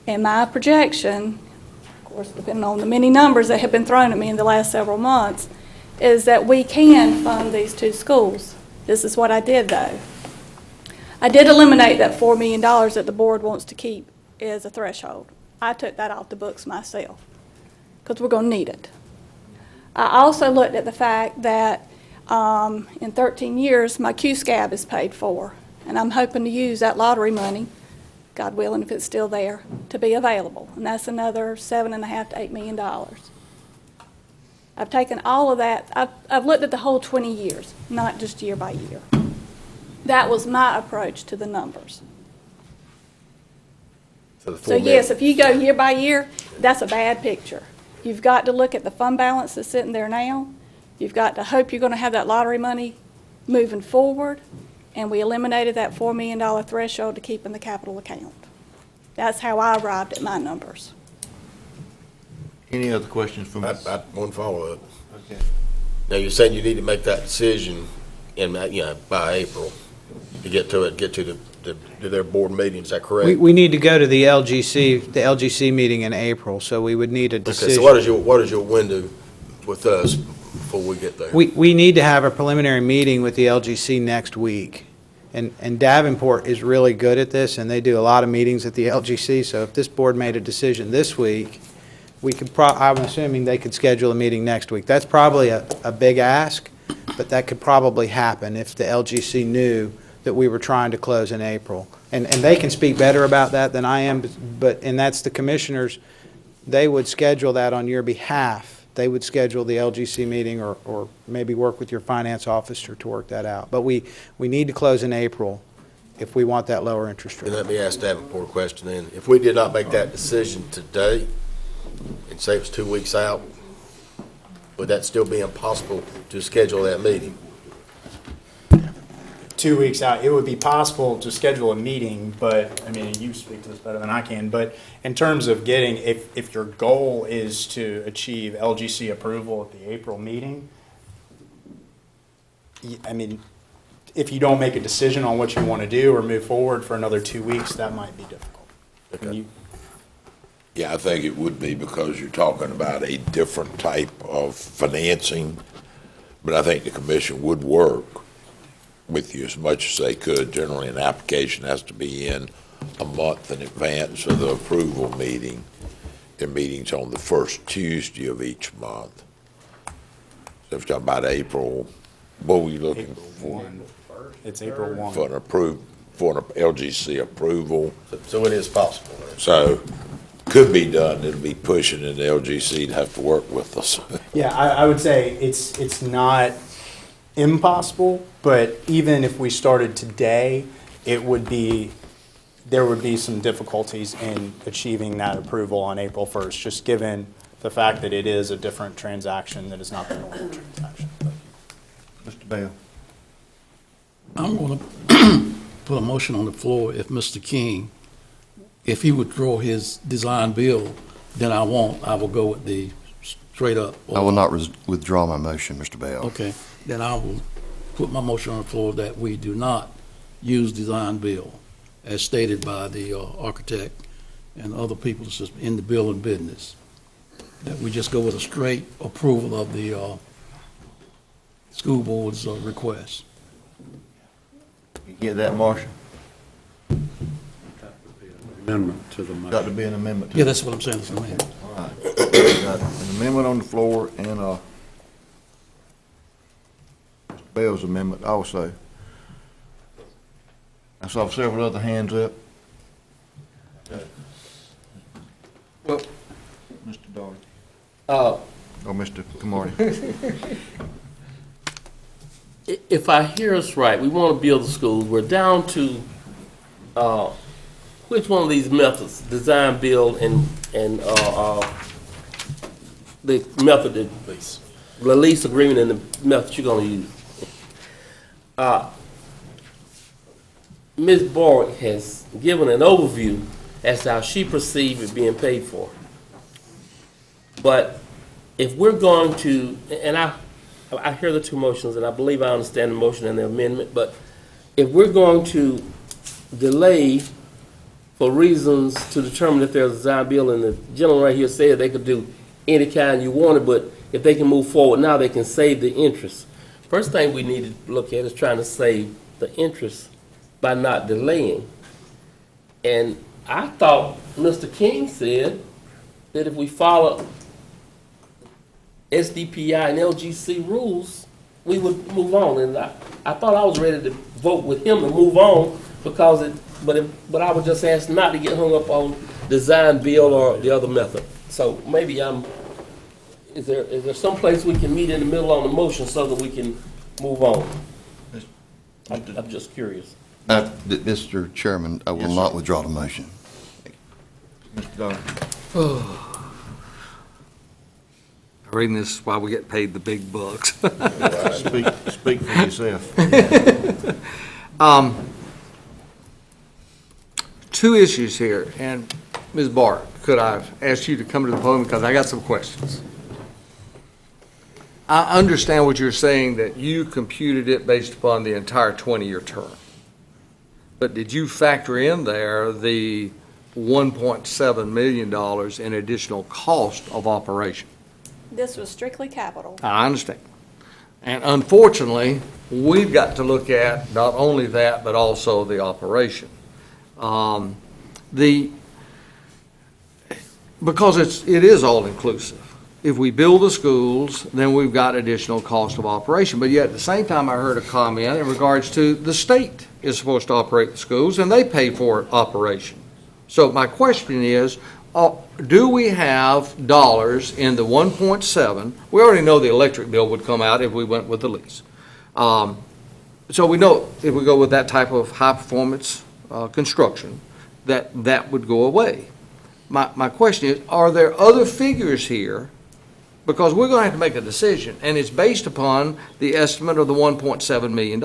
Speaker 13: And my projection, of course, depending on the many numbers that have been thrown at me in the last several months, is that we can fund these 2 schools. This is what I did, though. I did eliminate that $4 million that the board wants to keep as a threshold. I took that off the books myself because we're going to need it. I also looked at the fact that in 13 years, my QSCAB is paid for, and I'm hoping to use that lottery money, God willing, if it's still there, to be available. And that's another $7.5 to $8 million. I've taken all of that. I've looked at the whole 20 years, not just year by year. That was my approach to the numbers. So yes, if you go year by year, that's a bad picture. You've got to look at the fund balance that's sitting there now. You've got to hope you're going to have that lottery money moving forward. And we eliminated that $4 million threshold to keep in the capital account. That's how I arrived at my numbers.
Speaker 2: Any other questions from
Speaker 16: I one follow-up.
Speaker 2: Okay.
Speaker 16: Now, you're saying you need to make that decision in, by April to get to it, get to the to do their board meeting, is that correct?
Speaker 15: We need to go to the LGC meeting in April, so we would need a
Speaker 16: Okay,
Speaker 15: decision.
Speaker 16: so what is your window with us before we get there?
Speaker 15: We need to have a preliminary meeting with the LGC next week. And Davenport is really good at this, and they do a lot of meetings at the LGC, so if this board made a decision this week, we could I'm assuming they could schedule a meeting next week. That's probably a big ask, but that could probably happen if the LGC knew that we were trying to close in April. And they can speak better about that than I am, and that's the commissioners, they would schedule that on your behalf. They would schedule the LGC meeting or maybe work with your finance officer to work that out. But we need to close in April if we want that lower interest rate.
Speaker 16: And let me ask Davenport a question then. If we did not make that decision today, and say it was 2 weeks out, would that still be impossible to schedule that meeting?
Speaker 9: 2 weeks out, it would be possible to schedule a meeting, but, I mean, you speak to this better than I can, but in terms of getting, if your goal is to achieve LGC approval at the April meeting, I mean, if you don't make a decision on what you want to do or move forward for another 2 weeks, that might be difficult.
Speaker 16: Okay.
Speaker 11: Yeah, I think it would be because you're talking about a different type of financing, but I think the commission would work with you as much as they could. Generally, an application has to be in a month in advance of the approval meeting. Their meeting's on the first Tuesday of each month. So if you're talking about April, what were you looking for?
Speaker 9: It's April 1.
Speaker 11: For an LGC approval.
Speaker 16: So it is possible.
Speaker 11: So, could be done. It'll be pushing, and the LGC to have to work with us.
Speaker 9: Yeah, I would say it's not impossible, but even if we started today, there would be some difficulties in achieving that approval on April 1st, just given the fact that it is a different transaction that is not the normal transaction.
Speaker 2: Mr. Bell.
Speaker 14: I'm going to put a motion on the floor if Mr. King, if he withdraw his design bill, then I will go with the straight up.
Speaker 10: I will not withdraw my motion, Mr. Bell.
Speaker 14: Okay, then I will put my motion on the floor that we do not use design bill as stated by the architect and other people in the building business. That we just go with a straight approval of the school board's request.
Speaker 2: You get that, Marshall?
Speaker 1: Amendment to the motion.
Speaker 2: Got to be an amendment to
Speaker 14: Yeah, that's what I'm saying, it's an amendment.
Speaker 2: All right. Got an amendment on the floor and Mr. Bell's amendment also. I saw several other hands up.
Speaker 3: Well,
Speaker 2: Mr. Daugherty. Or Mr. Camardi.
Speaker 12: If I hear us right, we want to build the schools. We're down to which one of these methods, design, build, and the method that the lease agreement and the method you're going to use. Ms. Borwick has given an overview as to how she perceived it being paid for. But if we're going to, and I hear the two motions, and I believe I understand the motion and the amendment, but if we're going to delay for reasons to determine if there's a design bill, and the gentleman right here said they could do any kind you wanted, but if they can move forward now, they can save the interest. First thing we need to look at is trying to save the interest by not delaying. And I thought Mr. King said that if we follow SDPI and LGC rules, we would move on. And I thought I was ready to vote with him to move on because but I was just asked not to get hung up on design, build, or the other method. So maybe is there some place we can meet in the middle on the motion so that we can move on? I'm just curious.
Speaker 10: Mr. Chairman, I will not withdraw the motion.
Speaker 2: Mr. Daugherty.
Speaker 3: reading this while we get paid the big bucks.
Speaker 2: Speak for yourself.
Speaker 3: Two issues here, and Ms. Bart, could I ask you to come to the podium because I got some questions. I understand what you're saying, that you computed it based upon the entire 20-year term. But did you factor in there the $1.7 million in additional cost of operation?
Speaker 13: This was strictly capital.
Speaker 3: I understand. And unfortunately, we've got to look at not only that, but also the operation. Because it is all-inclusive. If we build the schools, then we've got additional cost of operation. But yet, at the same time, I heard a comment in regards to the state is supposed to operate the schools, and they pay for operation. So my question is, do we have dollars in the 1.7? We already know the electric bill would come out if we went with the lease. So we know if we go with that type of high-performance construction, that would go away. My question is, are there other figures here? Because we're going to have to make a decision, and it's based upon the estimate of the $1.7 million.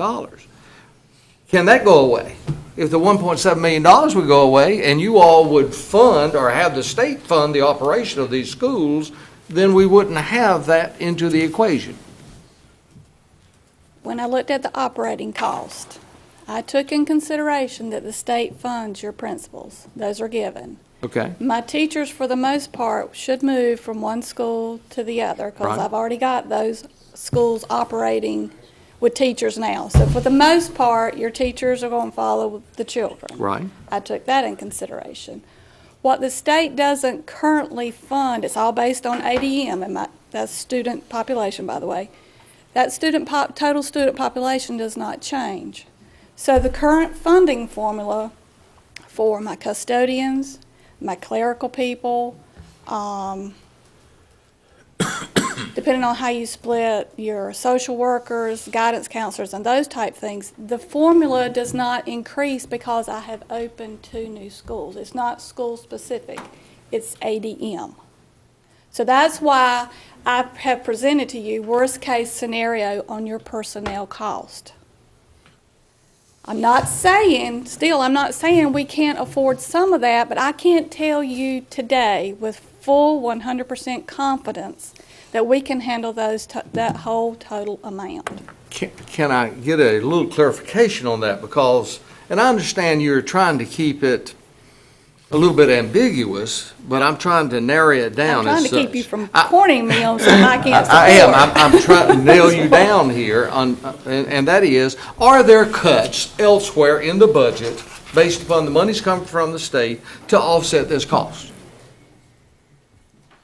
Speaker 3: Can that go away? If the $1.7 million would go away, and you all would fund or have the state fund the operation of these schools, then we wouldn't have that into the equation.
Speaker 13: When I looked at the operating cost, I took in consideration that the state funds your principals. Those are given.
Speaker 3: Okay.
Speaker 13: My teachers, for the most part, should move from one school to the other because
Speaker 3: Right.
Speaker 13: I've already got those schools operating with teachers now. So for the most part, your teachers are going to follow the children.
Speaker 3: Right.
Speaker 13: I took that in consideration. What the state doesn't currently fund, it's all based on ADM, and that's student population, by the way. That total student population does not change. So the current funding formula for my custodians, my clerical people, depending on how you split your social workers, guidance counselors, and those type things, the formula does not increase because I have opened 2 new schools. It's not school-specific. It's ADM. So that's why I have presented to you worst-case scenario on your personnel cost. I'm not saying we can't afford some of that, but I can't tell you today with full 100% confidence that we can handle that whole total amount.
Speaker 3: Can I get a little clarification on that? Because, and I understand you're trying to keep it a little bit ambiguous, but I'm trying to narrow it down
Speaker 13: I'm
Speaker 3: as
Speaker 13: trying to keep
Speaker 3: such.
Speaker 13: you from cornering me on something I can't support.
Speaker 3: I am. I'm trying to nail you down here on, and that is, are there cuts elsewhere in the budget based upon the monies coming from the state to offset this cost?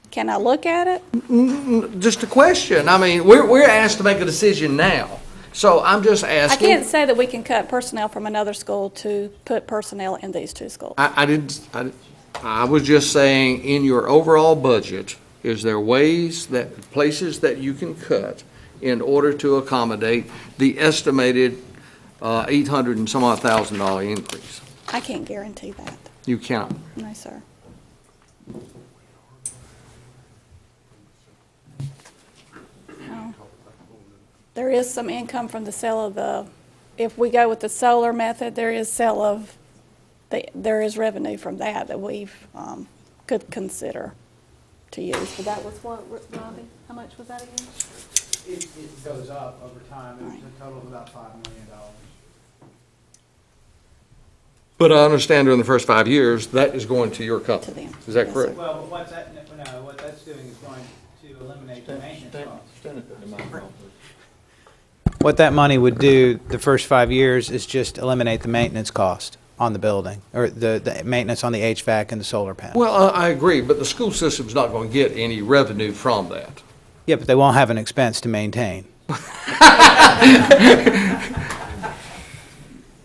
Speaker 13: Can I look at it?
Speaker 3: Just a question. I mean, we're asked to make a decision now. So I'm just
Speaker 13: I
Speaker 3: asking.
Speaker 13: can't say that we can cut personnel from another school to put personnel in these 2 schools.
Speaker 3: I was just saying, in your overall budget, is there places that you can cut in order to accommodate the estimated $800 and some odd thousand increase?
Speaker 13: I can't guarantee that.
Speaker 3: You cannot.
Speaker 13: No, sir. No. There is some income from the sale of if we go with the solar method, there is there is revenue from that we've could consider to use. But that was what, Robbie? How much was that again?
Speaker 9: It goes up over time. It was a total of about $5 million.
Speaker 3: But I understand during the first 5 years, that is going to your company. Is that correct?
Speaker 9: Well, but what that's doing is going to eliminate the maintenance costs. What that money would do the first 5 years is just eliminate the maintenance cost on the building, or the maintenance on the HVAC and the solar panel.
Speaker 3: Well, I agree, but the school system's not going to get any revenue from that.
Speaker 9: Yeah, but they won't have an expense to maintain.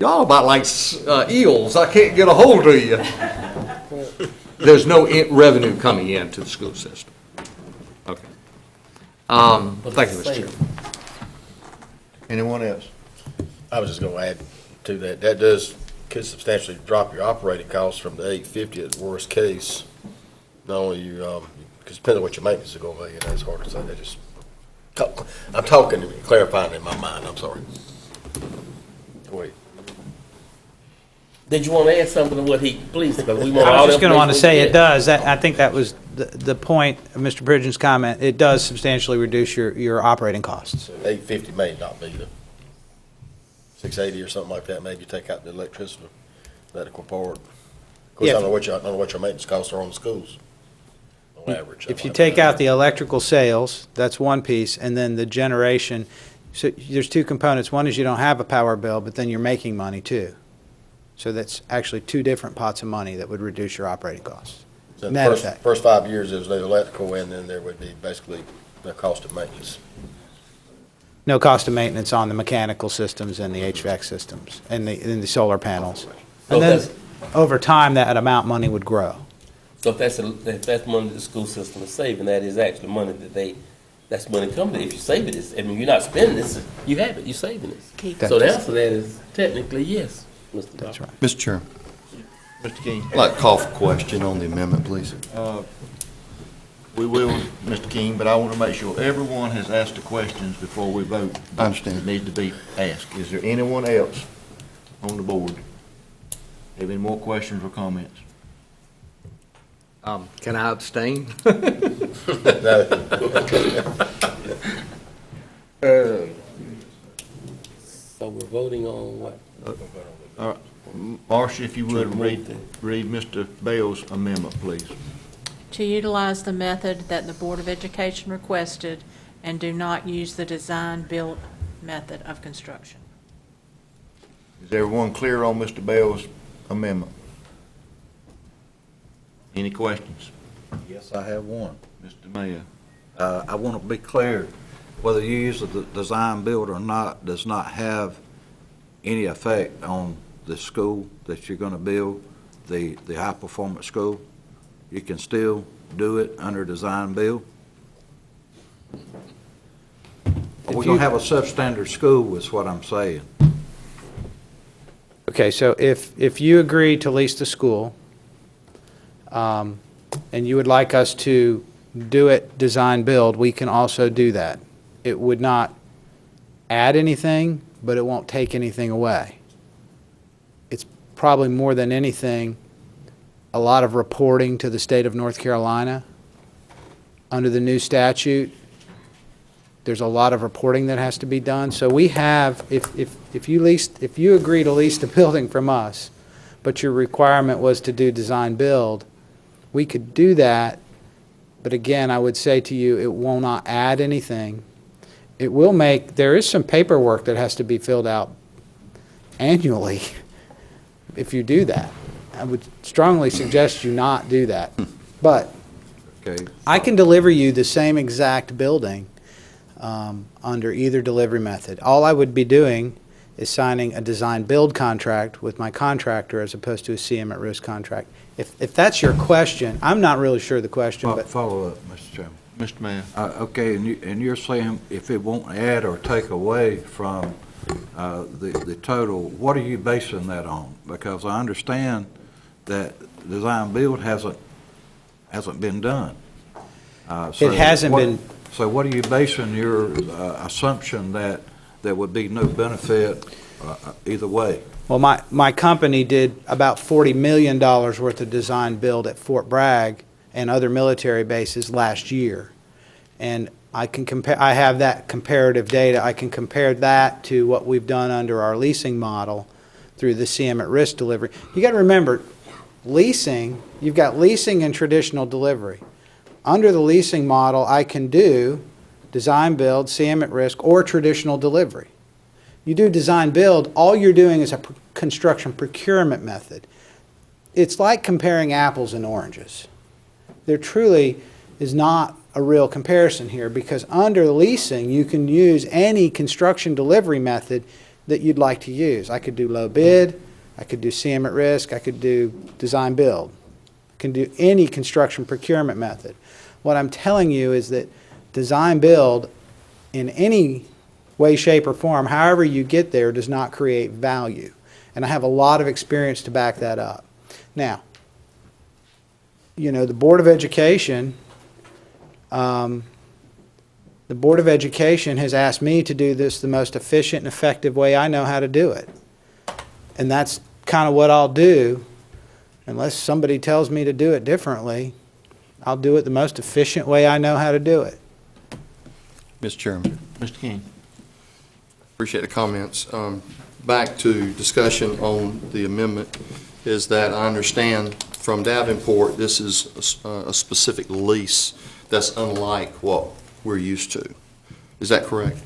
Speaker 3: Y'all about like eels. I can't get a hold of you. There's no revenue coming into the school system. Okay. Thank you, Mr. Chairman.
Speaker 2: Anyone else?
Speaker 16: I was just going to add to that. That could substantially drop your operating costs from the $850 at the worst case. Not only you, because depending on what your maintenance is going to be, and that's hard to say. I'm talking and clarifying in my mind. I'm sorry. Wait.
Speaker 12: Did you want to add something to what he, please, because we want
Speaker 9: I
Speaker 12: all
Speaker 9: was just going to want to say it
Speaker 12: information
Speaker 9: does. I think that was the point of Mr. Pridgeon's comment. It does substantially reduce your operating costs.
Speaker 16: 850 may not be the 680 or something like that. Maybe take out the electricity electrical part. Of course, I don't know what your maintenance costs are on the schools, on average.
Speaker 15: If you take out the electrical sales, that's one piece, and then the generation, so there's two components. One is you don't have a power bill, but then you're making money too. So that's actually two different pots of money that would reduce your operating costs.
Speaker 16: So
Speaker 15: Net
Speaker 16: the
Speaker 15: effect.
Speaker 16: first 5 years, there's the electrical, and then there would be basically the cost of maintenance.
Speaker 15: No cost of maintenance on the mechanical systems and the HVAC systems and the solar panels. And then, over time, that amount of money would grow.
Speaker 12: So if that's money the school system is saving, that is actually money that's money coming. If you save it, you're not spending this, you have it, you're saving it. So the answer to that is technically yes, Mr.
Speaker 15: That's right.
Speaker 10: Mr. Chairman,
Speaker 2: Mr. King?
Speaker 10: I'd like to call for question on the amendment, please.
Speaker 2: We will, Mr. King, but I want to make sure everyone has asked the questions before we vote.
Speaker 10: I understand.
Speaker 2: That need to be asked. Is there anyone else on the board have any more questions or comments?
Speaker 3: Can I abstain?
Speaker 12: So we're voting on what?
Speaker 2: All right, Marcia, if you would, read Mr. Bell's amendment, please.
Speaker 4: To utilize the method that the Board of Education requested and do not use the design-build method of construction.
Speaker 2: Is everyone clear on Mr. Bell's amendment? Any questions?
Speaker 5: Yes, I have one.
Speaker 2: Mr. Mayor?
Speaker 5: I want to be clear, whether you use the design build or not does not have any effect on the school that you're going to build, the high-performance school. You can still do it under design build. We're going to have a substandard school is what I'm saying.
Speaker 15: Okay, so if you agree to lease the school, and you would like us to do it design build, we can also do that. It would not add anything, but it won't take anything away. It's probably more than anything, a lot of reporting to the state of North Carolina. Under the new statute, there's a lot of reporting that has to be done. So we have, if you agree to lease the building from us, but your requirement was to do design build, we could do that. But again, I would say to you, it will not add anything. It will make, there is some paperwork that has to be filled out annually if you do that. I would strongly suggest you not do that. But
Speaker 5: Okay.
Speaker 15: I can deliver you the same exact building under either delivery method. All I would be doing is signing a design-build contract with my contractor as opposed to a CM at risk contract. If that's your question, I'm not really sure the question, but
Speaker 5: Follow up, Mr. Chairman.
Speaker 2: Mr. Mayor?
Speaker 5: Okay, and you're saying if it won't add or take away from the total, what are you basing that on? Because I understand that design build hasn't been done.
Speaker 15: It hasn't been.
Speaker 5: So what are you basing your assumption that there would be no benefit either way?
Speaker 15: Well, my company did about $40 million worth of design build at Fort Bragg and other military bases last year. And I can compare, I have that comparative data. I can compare that to what we've done under our leasing model through the CM at risk delivery. You got to remember, leasing, you've got leasing and traditional delivery. Under the leasing model, I can do design build, CM at risk, or traditional delivery. You do design build, all you're doing is a construction procurement method. It's like comparing apples and oranges. There truly is not a real comparison here because under leasing, you can use any construction delivery method that you'd like to use. I could do low bid, I could do CM at risk, I could do design build. I can do any construction procurement method. What I'm telling you is that design build in any way, shape, or form, however you get there, does not create value. And I have a lot of experience to back that up. Now, you know, the Board of Education, has asked me to do this the most efficient and effective way I know how to do it. And that's kind of what I'll do. Unless somebody tells me to do it differently, I'll do it the most efficient way I know how to do it.
Speaker 10: Mr. Chairman.
Speaker 2: Mr. King?
Speaker 10: Appreciate the comments. Back to discussion on the amendment. is that I understand from Davenport, this is a specific lease that's unlike what we're used to. Is that correct?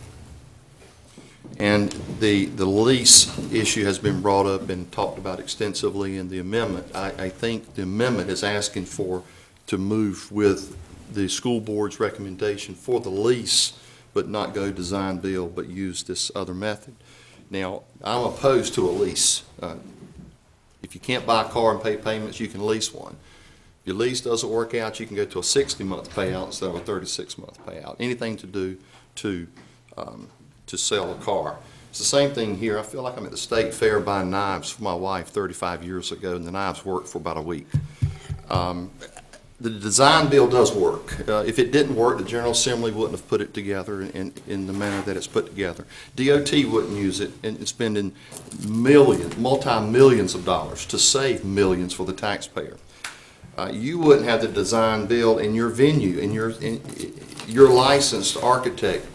Speaker 10: And the lease issue has been brought up and talked about extensively in the amendment. I think the amendment is asking to move with the school board's recommendation for the lease, but not go design build, but use this other method. Now, I'm opposed to a lease. If you can't buy a car and pay payments, you can lease one. If your lease doesn't work out, you can go to a 60-month payout instead of a 36-month payout. Anything to do to sell a car. It's the same thing here. I feel like I'm at the state fair buying knives for my wife 35 years ago, and the knives worked for about a week. The design build does work. If it didn't work, the General Assembly wouldn't have put it together in the manner that it's put together. DOT wouldn't use it, and it's spending multi-millions of dollars to save millions for the taxpayer. You wouldn't have the design build in your venue, in your licensed architect,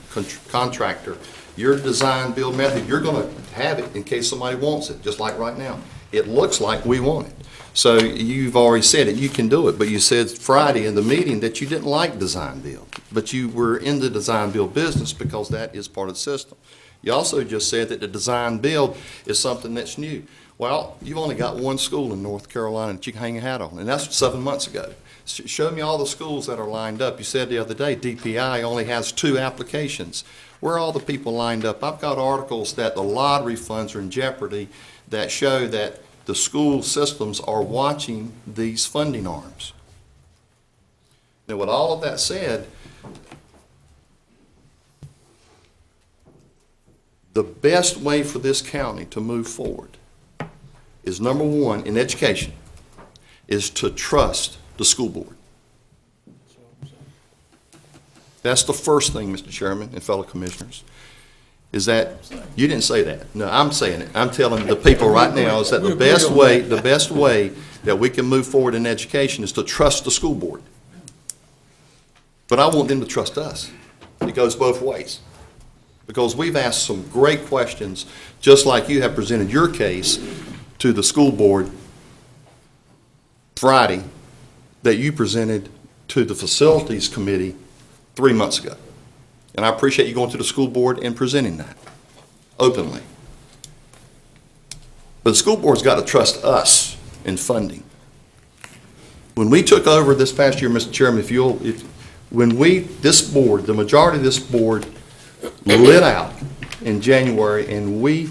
Speaker 10: contractor, your design build method. You're going to have it in case somebody wants it, just like right now. It looks like we want it. So you've already said it, you can do it, but you said Friday in the meeting that you didn't like design build, but you were in the design build business because that is part of the system. You also just said that the design build is something that's new. Well, you've only got one school in North Carolina that you can hang a hat on, and that's 7 months ago. Show me all the schools that are lined up. You said the other day DPI only has 2 applications. Where are all the people lined up? I've got articles that the lottery funds are in jeopardy that show that the school systems are watching these funding arms. Now, with all of that said, the best way for this county to move forward is, number one, in education, is to trust the school board. That's the first thing, Mr. Chairman and fellow commissioners. Is that, you didn't say that. No, I'm saying it. I'm telling the people right now is that the best way that we can move forward in education is to trust the school board. But I want them to trust us. It goes both ways. Because we've asked some great questions, just like you have presented your case to the school board Friday, that you presented to the facilities committee 3 months ago. And I appreciate you going to the school board and presenting that openly. But the school board's got to trust us in funding. When we took over this past year, Mr. Chairman, this board, the majority of this board lit out in January, and we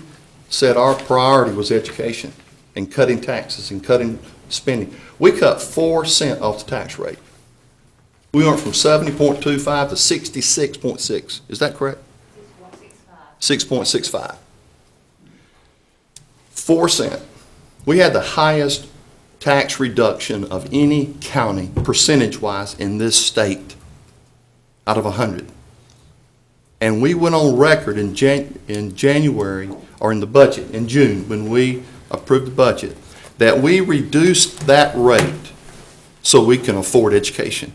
Speaker 10: said our priority was education and cutting taxes and cutting spending. We cut 4 cents off the tax rate. We went from 70.25 to 66.6. Is that correct? 6.65. 4 cents. We had the highest tax reduction of any county, percentage-wise, in this state, out of 100. And we went on record in January, or in the budget, in June, when we approved the budget, that we reduced that rate so we can afford education.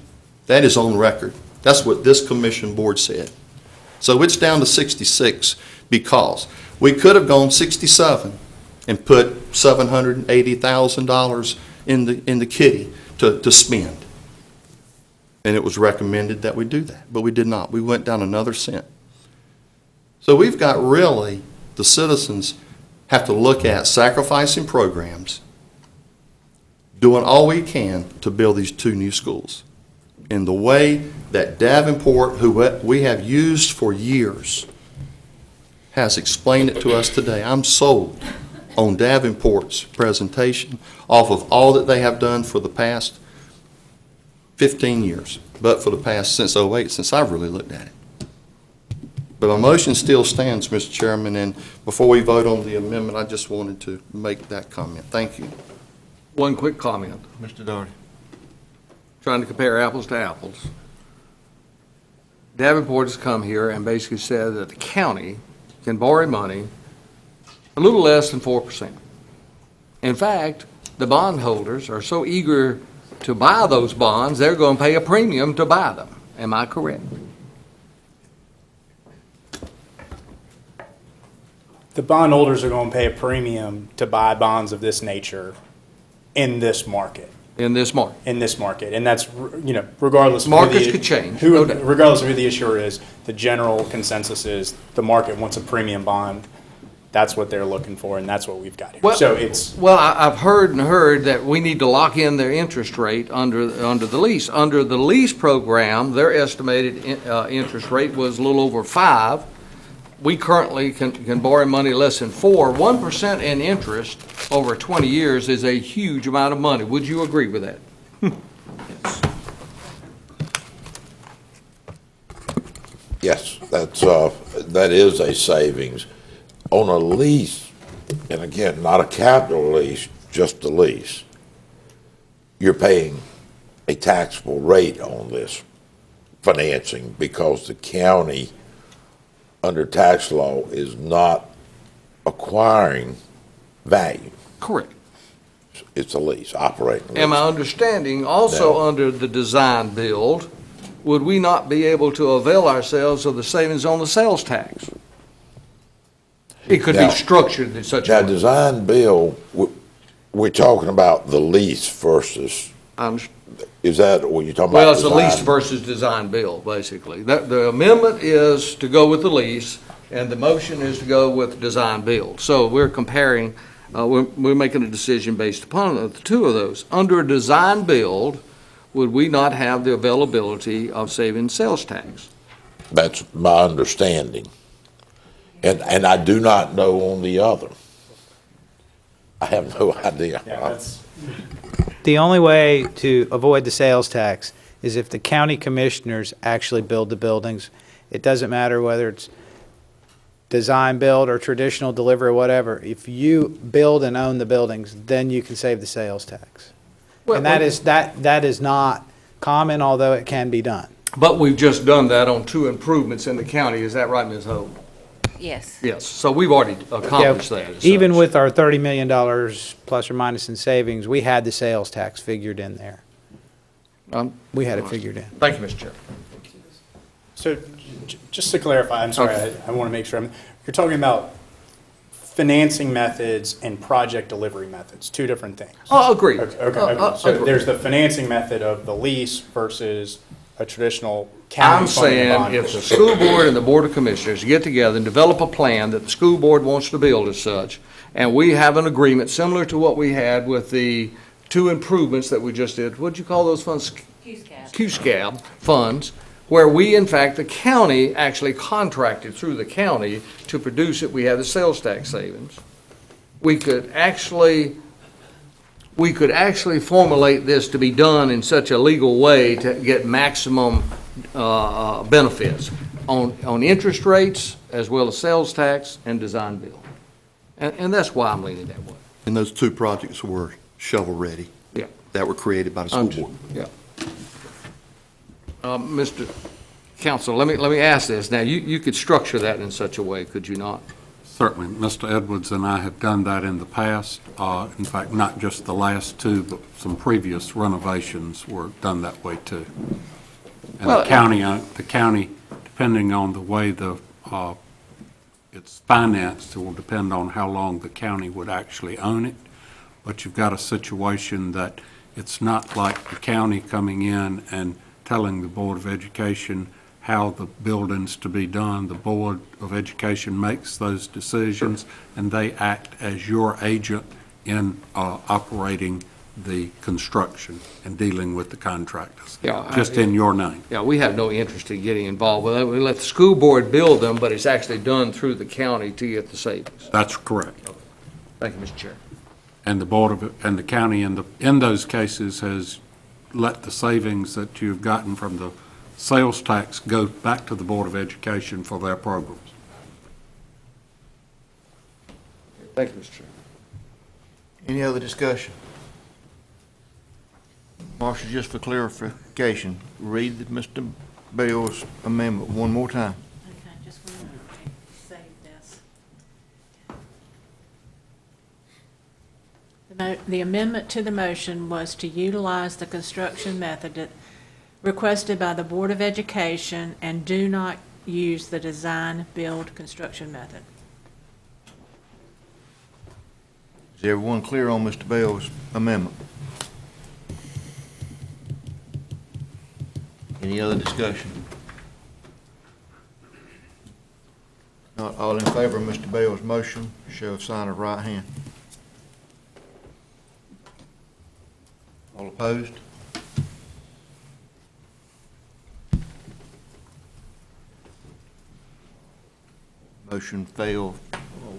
Speaker 10: That is on record. That's what this commission board said. So it's down to 66 because we could have gone 67 and put $780,000 in the kitty to spend. And it was recommended that we do that, but we did not. We went down another cent. So we've got really, the citizens have to look at sacrificing programs, doing all we can to build these 2 new schools. In the way that Davenport, who we have used for years, has explained it to us today. I'm sold on Davenport's presentation off of all that they have done for the past 15 years, but for the past, since 08, since I've really looked at it. But my motion still stands, Mr. Chairman, and before we vote on the amendment, I just wanted to make that comment. Thank you.
Speaker 3: One quick comment.
Speaker 5: Mr. Doherty.
Speaker 3: Trying to compare apples to apples. Davenport has come here and basically said that the county can borrow money a little less than 4%. In fact, the bondholders are so eager to buy those bonds, they're going to pay a premium to buy them. Am I correct?
Speaker 9: The bondholders are going to pay a premium to buy bonds of this nature. in this market.
Speaker 3: in this market.
Speaker 9: In this market, and that's, regardless of
Speaker 3: Markets
Speaker 9: who the,
Speaker 3: could change,
Speaker 9: who,
Speaker 3: no doubt.
Speaker 9: regardless of who the issuer is, the general consensus is the market wants a premium bond. That's what they're looking for, and that's what we've got here.
Speaker 3: Well-
Speaker 9: So it's,
Speaker 3: Well, I've heard that we need to lock in their interest rate under the lease. Under the lease program, their estimated interest rate was a little over 5. We currently can borrow money less than 4. 1% in interest over 20 years is a huge amount of money. Would you agree with that?
Speaker 11: Yes, that is a savings. On a lease, and again, not a capital lease, just a lease, you're paying a taxable rate on this financing because the county, under tax law, is not acquiring value.
Speaker 3: Correct.
Speaker 11: It's a lease, operating lease.
Speaker 3: And my understanding, also
Speaker 11: No.
Speaker 3: under the design build, would we not be able to avail ourselves of the savings on the sales tax? It could be
Speaker 11: Now-
Speaker 3: structured in such a
Speaker 11: Now,
Speaker 3: way.
Speaker 11: design bill, we're talking about the lease versus, is that what you're talking about?
Speaker 3: Well, it's a lease
Speaker 11: design?
Speaker 3: versus design build, basically. The amendment is to go with the lease, and the motion is to go with design build. So we're comparing, we're making a decision based upon the two of those. Under a design build, would we not have the availability of saving sales tax?
Speaker 11: That's my understanding. And I do not know on the other. I have no idea.
Speaker 15: The only way to avoid the sales tax is if the county commissioners actually build the buildings. It doesn't matter whether it's design build or traditional delivery or whatever. If you build and own the buildings, then you can save the sales tax. And that is not common, although it can be done.
Speaker 3: But we've just done that on 2 improvements in the county. Is that right, Ms. Hope?
Speaker 8: Yes.
Speaker 3: Yes. So we've already accomplished that. as
Speaker 15: Even
Speaker 3: such.
Speaker 15: with our $30 million plus or minus in savings, we had the sales tax figured in there. We had it figured in.
Speaker 3: Thank you, Mr. Chair.
Speaker 9: so just to clarify, I'm sorry,
Speaker 3: Okay.
Speaker 9: I want to make sure, you're talking about financing methods and project delivery methods, 2 different things.
Speaker 3: Oh, agreed.
Speaker 9: Okay. So
Speaker 3: Agreed.
Speaker 9: there's the financing method of the lease versus a traditional county
Speaker 3: I'm
Speaker 9: funding
Speaker 3: saying
Speaker 9: bond.
Speaker 3: if the school board and the board of commissioners get together and develop a plan that the school board wants to build as such, and we have an agreement similar to what we had with the 2 improvements that we just did, what'd you call those funds? QSCAB funds, where we, in fact, the county actually contracted through the county to produce it, we have the sales tax savings. We could actually formulate this to be done in such a legal way to get maximum benefits on interest rates as well as sales tax and design bill. And that's why I'm leaning that way.
Speaker 10: And those 2 projects were shovel-ready.
Speaker 3: Yeah.
Speaker 10: That were created by the school board.
Speaker 3: Yeah. Mr. Counsel, let me ask this. Now, you could structure that in such a way, could you not?
Speaker 1: Certainly. Mr. Edwards and I have done that in the past. In fact, not just the last 2, but some previous renovations were done that way too. And
Speaker 3: Well,
Speaker 1: the county, depending on the way it's financed, it will depend on how long the county would actually own it. But you've got a situation that it's not like the county coming in and telling the Board of Education how the building's to be done. The Board of Education makes those decisions, and they act as your agent in operating the construction and dealing with the contractors, just in your name.
Speaker 3: Yeah, we have no interest in getting involved with that. We let the school board build them, but it's actually done through the county to get the savings.
Speaker 1: That's correct.
Speaker 3: Thank you, Mr. Chair.
Speaker 1: And the county in those cases has let the savings that you've gotten from the sales tax go back to the Board of Education for their programs.
Speaker 3: Thank you, Mr. Chair.
Speaker 2: Any other discussion? Marshall, just for clarification, read Mr. Bell's amendment one more time.
Speaker 4: Okay, just one minute. Save this. The amendment to the motion was to utilize the construction method requested by the Board of Education and do not use the design, build, construction method.
Speaker 2: Is everyone clear on Mr. Bell's amendment? Any other discussion? Not all in favor of Mr. Bell's motion, show of sign of right hand. All opposed? Motion failed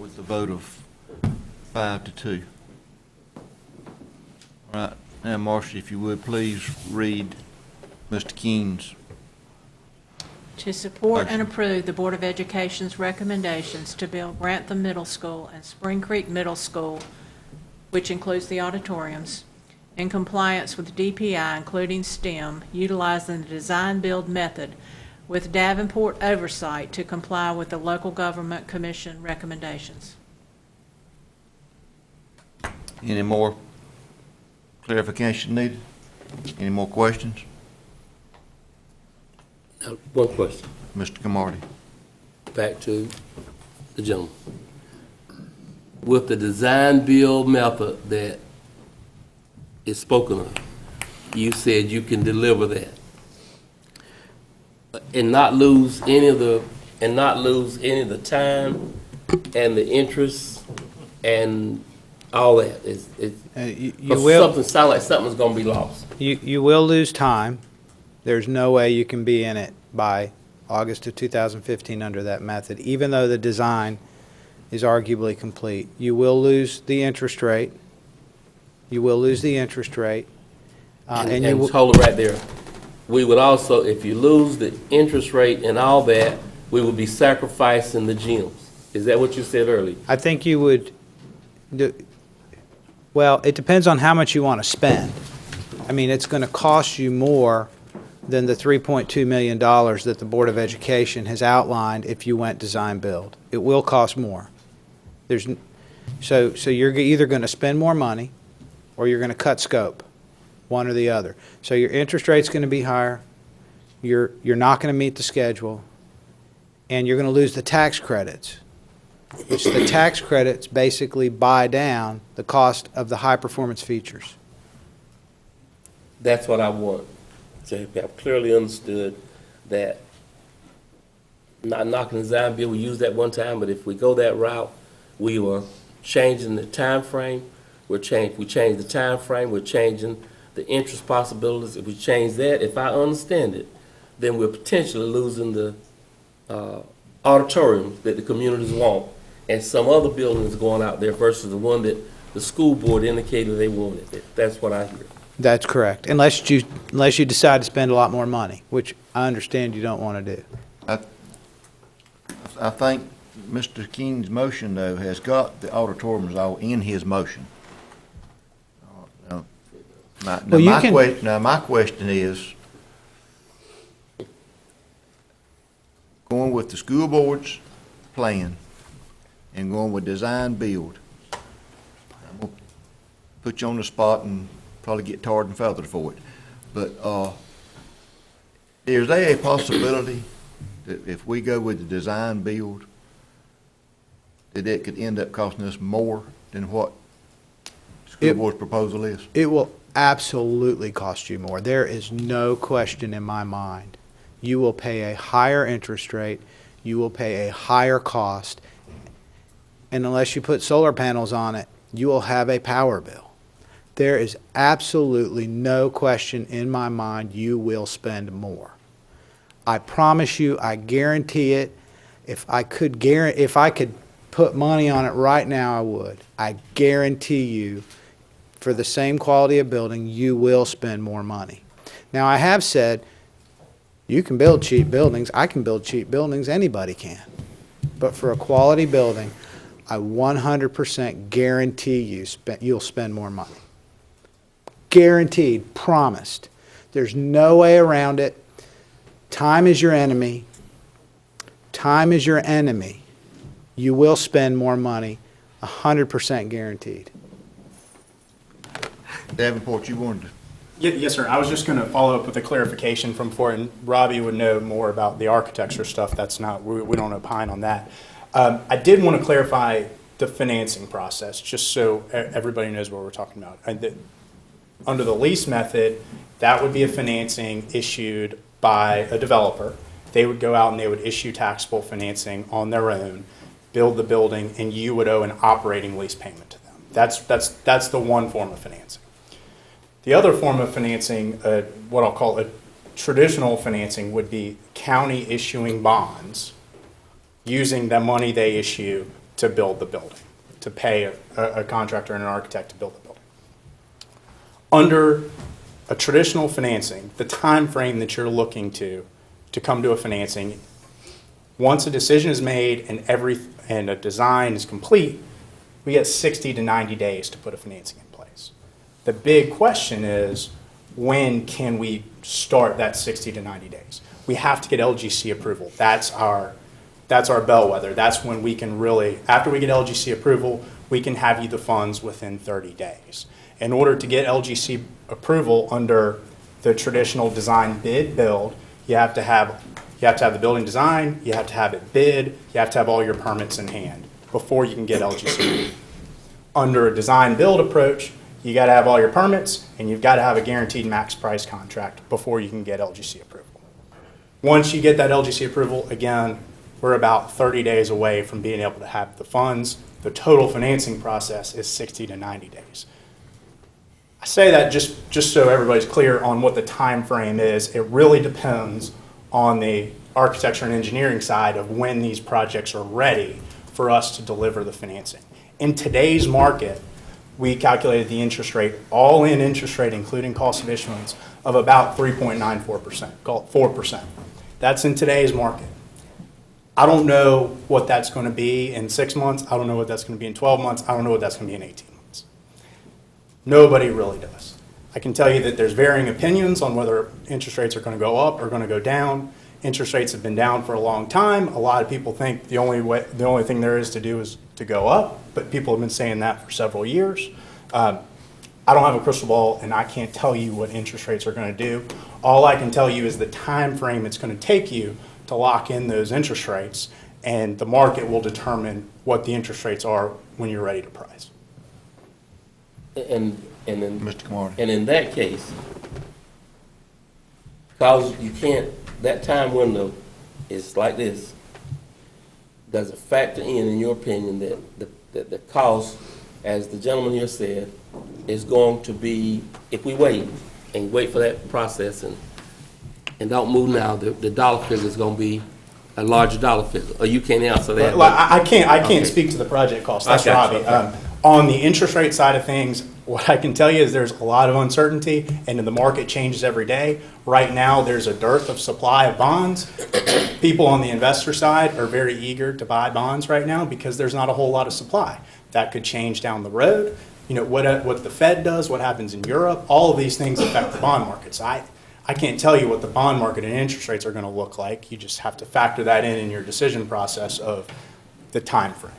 Speaker 2: with the vote of 5-2. All right, now Marcia, if you would, please read Mr. Keene's.
Speaker 4: To support and approve the Board of Education's recommendations to build Grantham Middle School and Spring Creek Middle School, which includes the auditoriums, in compliance with DPI, including STEM, utilizing the design-build method with Davenport oversight to comply with the Local Government Commission recommendations.
Speaker 2: Any more clarification needed? Any more questions?
Speaker 12: One question,
Speaker 2: Mr. Camardi.
Speaker 12: back to the gentleman. With the design-build method that is spoken of, you said you can deliver that and not lose any of the time and the interest and all that. Something sounds like something's going to be lost.
Speaker 15: You will lose time. There's no way you can be in it by August of 2015 under that method, even though the design is arguably complete. You will lose the interest rate. You will lose the interest rate.
Speaker 12: And hold it right there. We would also, if you lose the interest rate and all that, we would be sacrificing the gyms. Is that what you said earlier?
Speaker 15: I think you would, well, it depends on how much you want to spend. I mean, it's going to cost you more than the $3.2 million that the Board of Education has outlined if you went design-build. It will cost more. So you're either going to spend more money or you're going to cut scope, one or the other. So your interest rate's going to be higher, you're not going to meet the schedule, and you're going to lose the tax credits, which the tax credits basically buy down the cost of the high-performance features.
Speaker 12: That's what I want. So I've clearly understood that not knocking the design build, we used that one time, but if we go that route, we are changing the time frame. We change the time frame. We're changing the interest possibilities. If we change that, if I understand it, then we're potentially losing the auditorium that the communities want, and some other buildings going out there versus the one that the school board indicated they wanted. That's what I hear.
Speaker 15: That's correct, unless you decide to spend a lot more money, which I understand you don't want to do.
Speaker 2: I think Mr. Keene's motion, though, has got the auditoriums all in his motion. Now, my question is, going with the school board's plan and going with design build, I'm going to put you on the spot and probably get tarred and feathered for it. But is there a possibility that if we go with the design build, that it could end up costing us more than what school board's proposal is?
Speaker 15: It will absolutely cost you more. There is no question in my mind. You will pay a higher interest rate, you will pay a higher cost, and unless you put solar panels on it, you will have a power bill. There is absolutely no question in my mind you will spend more. I promise you, I guarantee it. If I could put money on it right now, I would. I guarantee you, for the same quality of building, you will spend more money. Now, I have said, you can build cheap buildings. I can build cheap buildings. Anybody can. But for a quality building, I 100% guarantee you'll spend more money. Guaranteed, promised. There's no way around it. Time is your enemy. Time is your enemy. You will spend more money, 100% guaranteed.
Speaker 2: Davenport, you wanted to?
Speaker 9: Yes, sir. I was just going to follow up with a clarification from before, and Robbie would know more about the architecture stuff. That's not, we don't opine on that. I did want to clarify the financing process, just so everybody knows what we're talking about. Under the lease method, that would be a financing issued by a developer. They would go out and they would issue taxable financing on their own, build the building, and you would owe an operating lease payment to them. That's the one form of financing. The other form of financing, what I'll call a traditional financing, would be county issuing bonds using the money they issue to build the building, to pay a contractor and an architect to build the building. Under a traditional financing, the time frame that you're looking to come to a financing, once a decision is made and a design is complete, we get 60 to 90 days to put a financing in place. The big question is, when can we start that 60 to 90 days? We have to get LGC approval. That's our bellwether. That's when we can really, after we get LGC approval, we can have you the funds within 30 days. In order to get LGC approval under the traditional design bid build, you have to have the building design, you have to have it bid, you have to have all your permits in hand before you can get LGC. Under a design build approach, you got to have all your permits and you've got to have a guaranteed max price contract before you can get LGC approval. Once you get that LGC approval, again, we're about 30 days away from being able to have the funds. The total financing process is 60 to 90 days. I say that just so everybody's clear on what the time frame is. It really depends on the architecture and engineering side of when these projects are ready for us to deliver the financing. In today's market, we calculated the interest rate, all-in interest rate, including cost of issuance, of about 3.94%, call it 4%. That's in today's market. I don't know what that's going to be in 6 months. I don't know what that's going to be in 12 months. I don't know what that's going to be in 18 months. Nobody really does. I can tell you that there's varying opinions on whether interest rates are going to go up or going to go down. Interest rates have been down for a long time. A lot of people think the only thing there is to do is to go up, but people have been saying that for several years. I don't have a crystal ball, and I can't tell you what interest rates are going to do. All I can tell you is the time frame it's going to take you to lock in those interest rates, and the market will determine what the interest rates are when you're ready to price.
Speaker 12: And then,
Speaker 2: Mr. Camardi.
Speaker 12: And in that case, because you can't, that time window is like this, does it factor in your opinion, that the cost, as the gentleman here said, is going to be, if we wait and wait for that process and don't move now, the dollar figure is going to be a larger dollar figure? Or you can't answer that?
Speaker 9: Well, I can't speak to the project cost. That's Robbie. On the interest rate side of things, what I can tell you is there's a lot of uncertainty, and the market changes every day. Right now, there's a dearth of supply of bonds. People on the investor side are very eager to buy bonds right now because there's not a whole lot of supply. That could change down the road. You know, what the Fed does, what happens in Europe, all of these things affect the bond markets. I can't tell you what the bond market and interest rates are going to look like. You just have to factor that in your decision process of the time frame.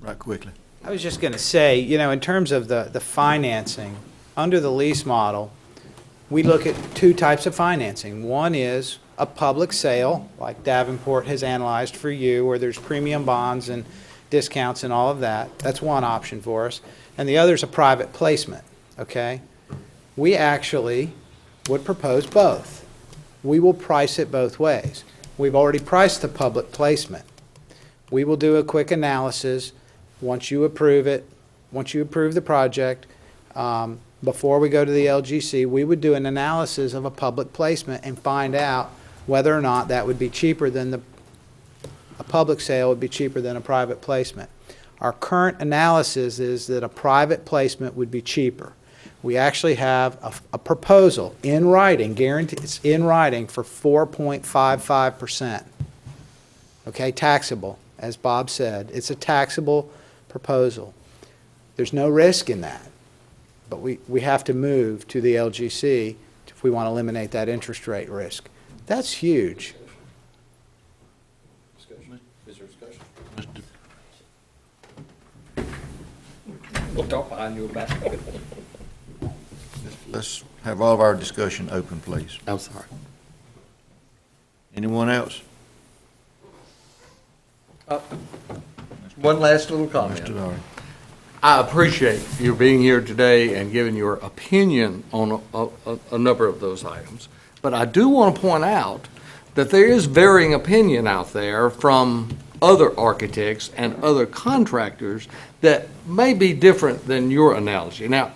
Speaker 2: Right quickly.
Speaker 15: I was just going to say, you know, in terms of the financing, under the lease model, we look at two types of financing. One is a public sale, like Davenport has analyzed for you, where there's premium bonds and discounts and all of that. That's one option for us. And the other is a private placement, okay? We actually would propose both. We will price it both ways. We've already priced the public placement. We will do a quick analysis once you approve it, once you approve the project, before we go to the LGC, we would do an analysis of a public placement and find out whether or not that would be cheaper than a public sale would be cheaper than a private placement. Our current analysis is that a private placement would be cheaper. We actually have a proposal in writing, guaranteed, it's in writing for 4.55%. Okay, taxable, as Bob said. It's a taxable proposal. There's no risk in that, but we have to move to the LGC if we want to eliminate that interest rate risk. That's huge.
Speaker 3: Is there discussion? We'll talk behind your back.
Speaker 2: Let's have all of our discussion open, please.
Speaker 12: I'm sorry.
Speaker 2: Anyone else?
Speaker 3: One last little comment.
Speaker 2: Mr. Doherty.
Speaker 3: I appreciate you being here today and giving your opinion on a number of those items. But I do want to point out that there is varying opinion out there from other architects and other contractors that may be different than your analogy. Now,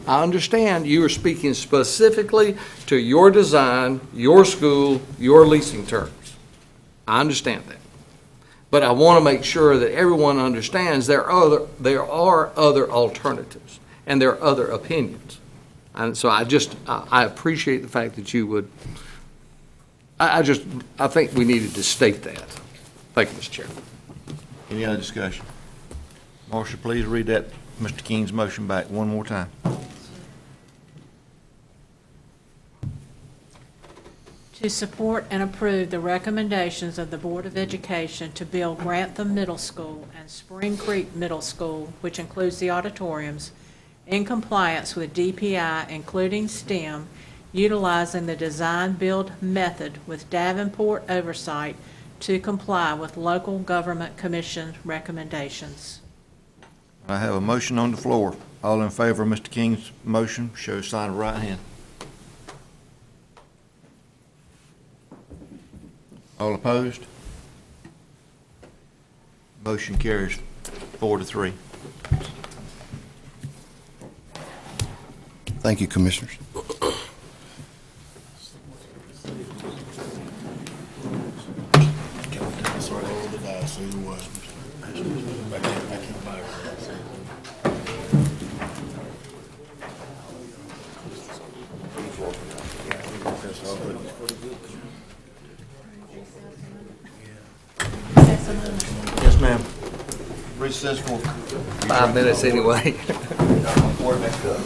Speaker 3: I understand you are speaking specifically to your design, your school, your leasing terms. I understand that. But I want to make sure that everyone understands there are other alternatives, and there are other opinions. And so I appreciate the fact that you would, I think we needed to state that. Thank you, Mr. Chairman.
Speaker 2: Any other discussion? Marcia, please read that, Mr. King's motion back one more time.
Speaker 4: To support and approve the recommendations of the Board of Education to build Grantham Middle School and Spring Creek Middle School, which includes the auditoriums, in compliance with DPI, including STEM, utilizing the design-build method with Davenport oversight to comply with local government commission recommendations.
Speaker 2: I have a motion on the floor. All in favor of Mr. King's motion, show sign of right hand. All opposed? Motion carries 4-3.
Speaker 10: Thank you, Commissioners.
Speaker 2: Yes, ma'am. Recess for
Speaker 3: 5 minutes anyway.
Speaker 2: Quarterback up.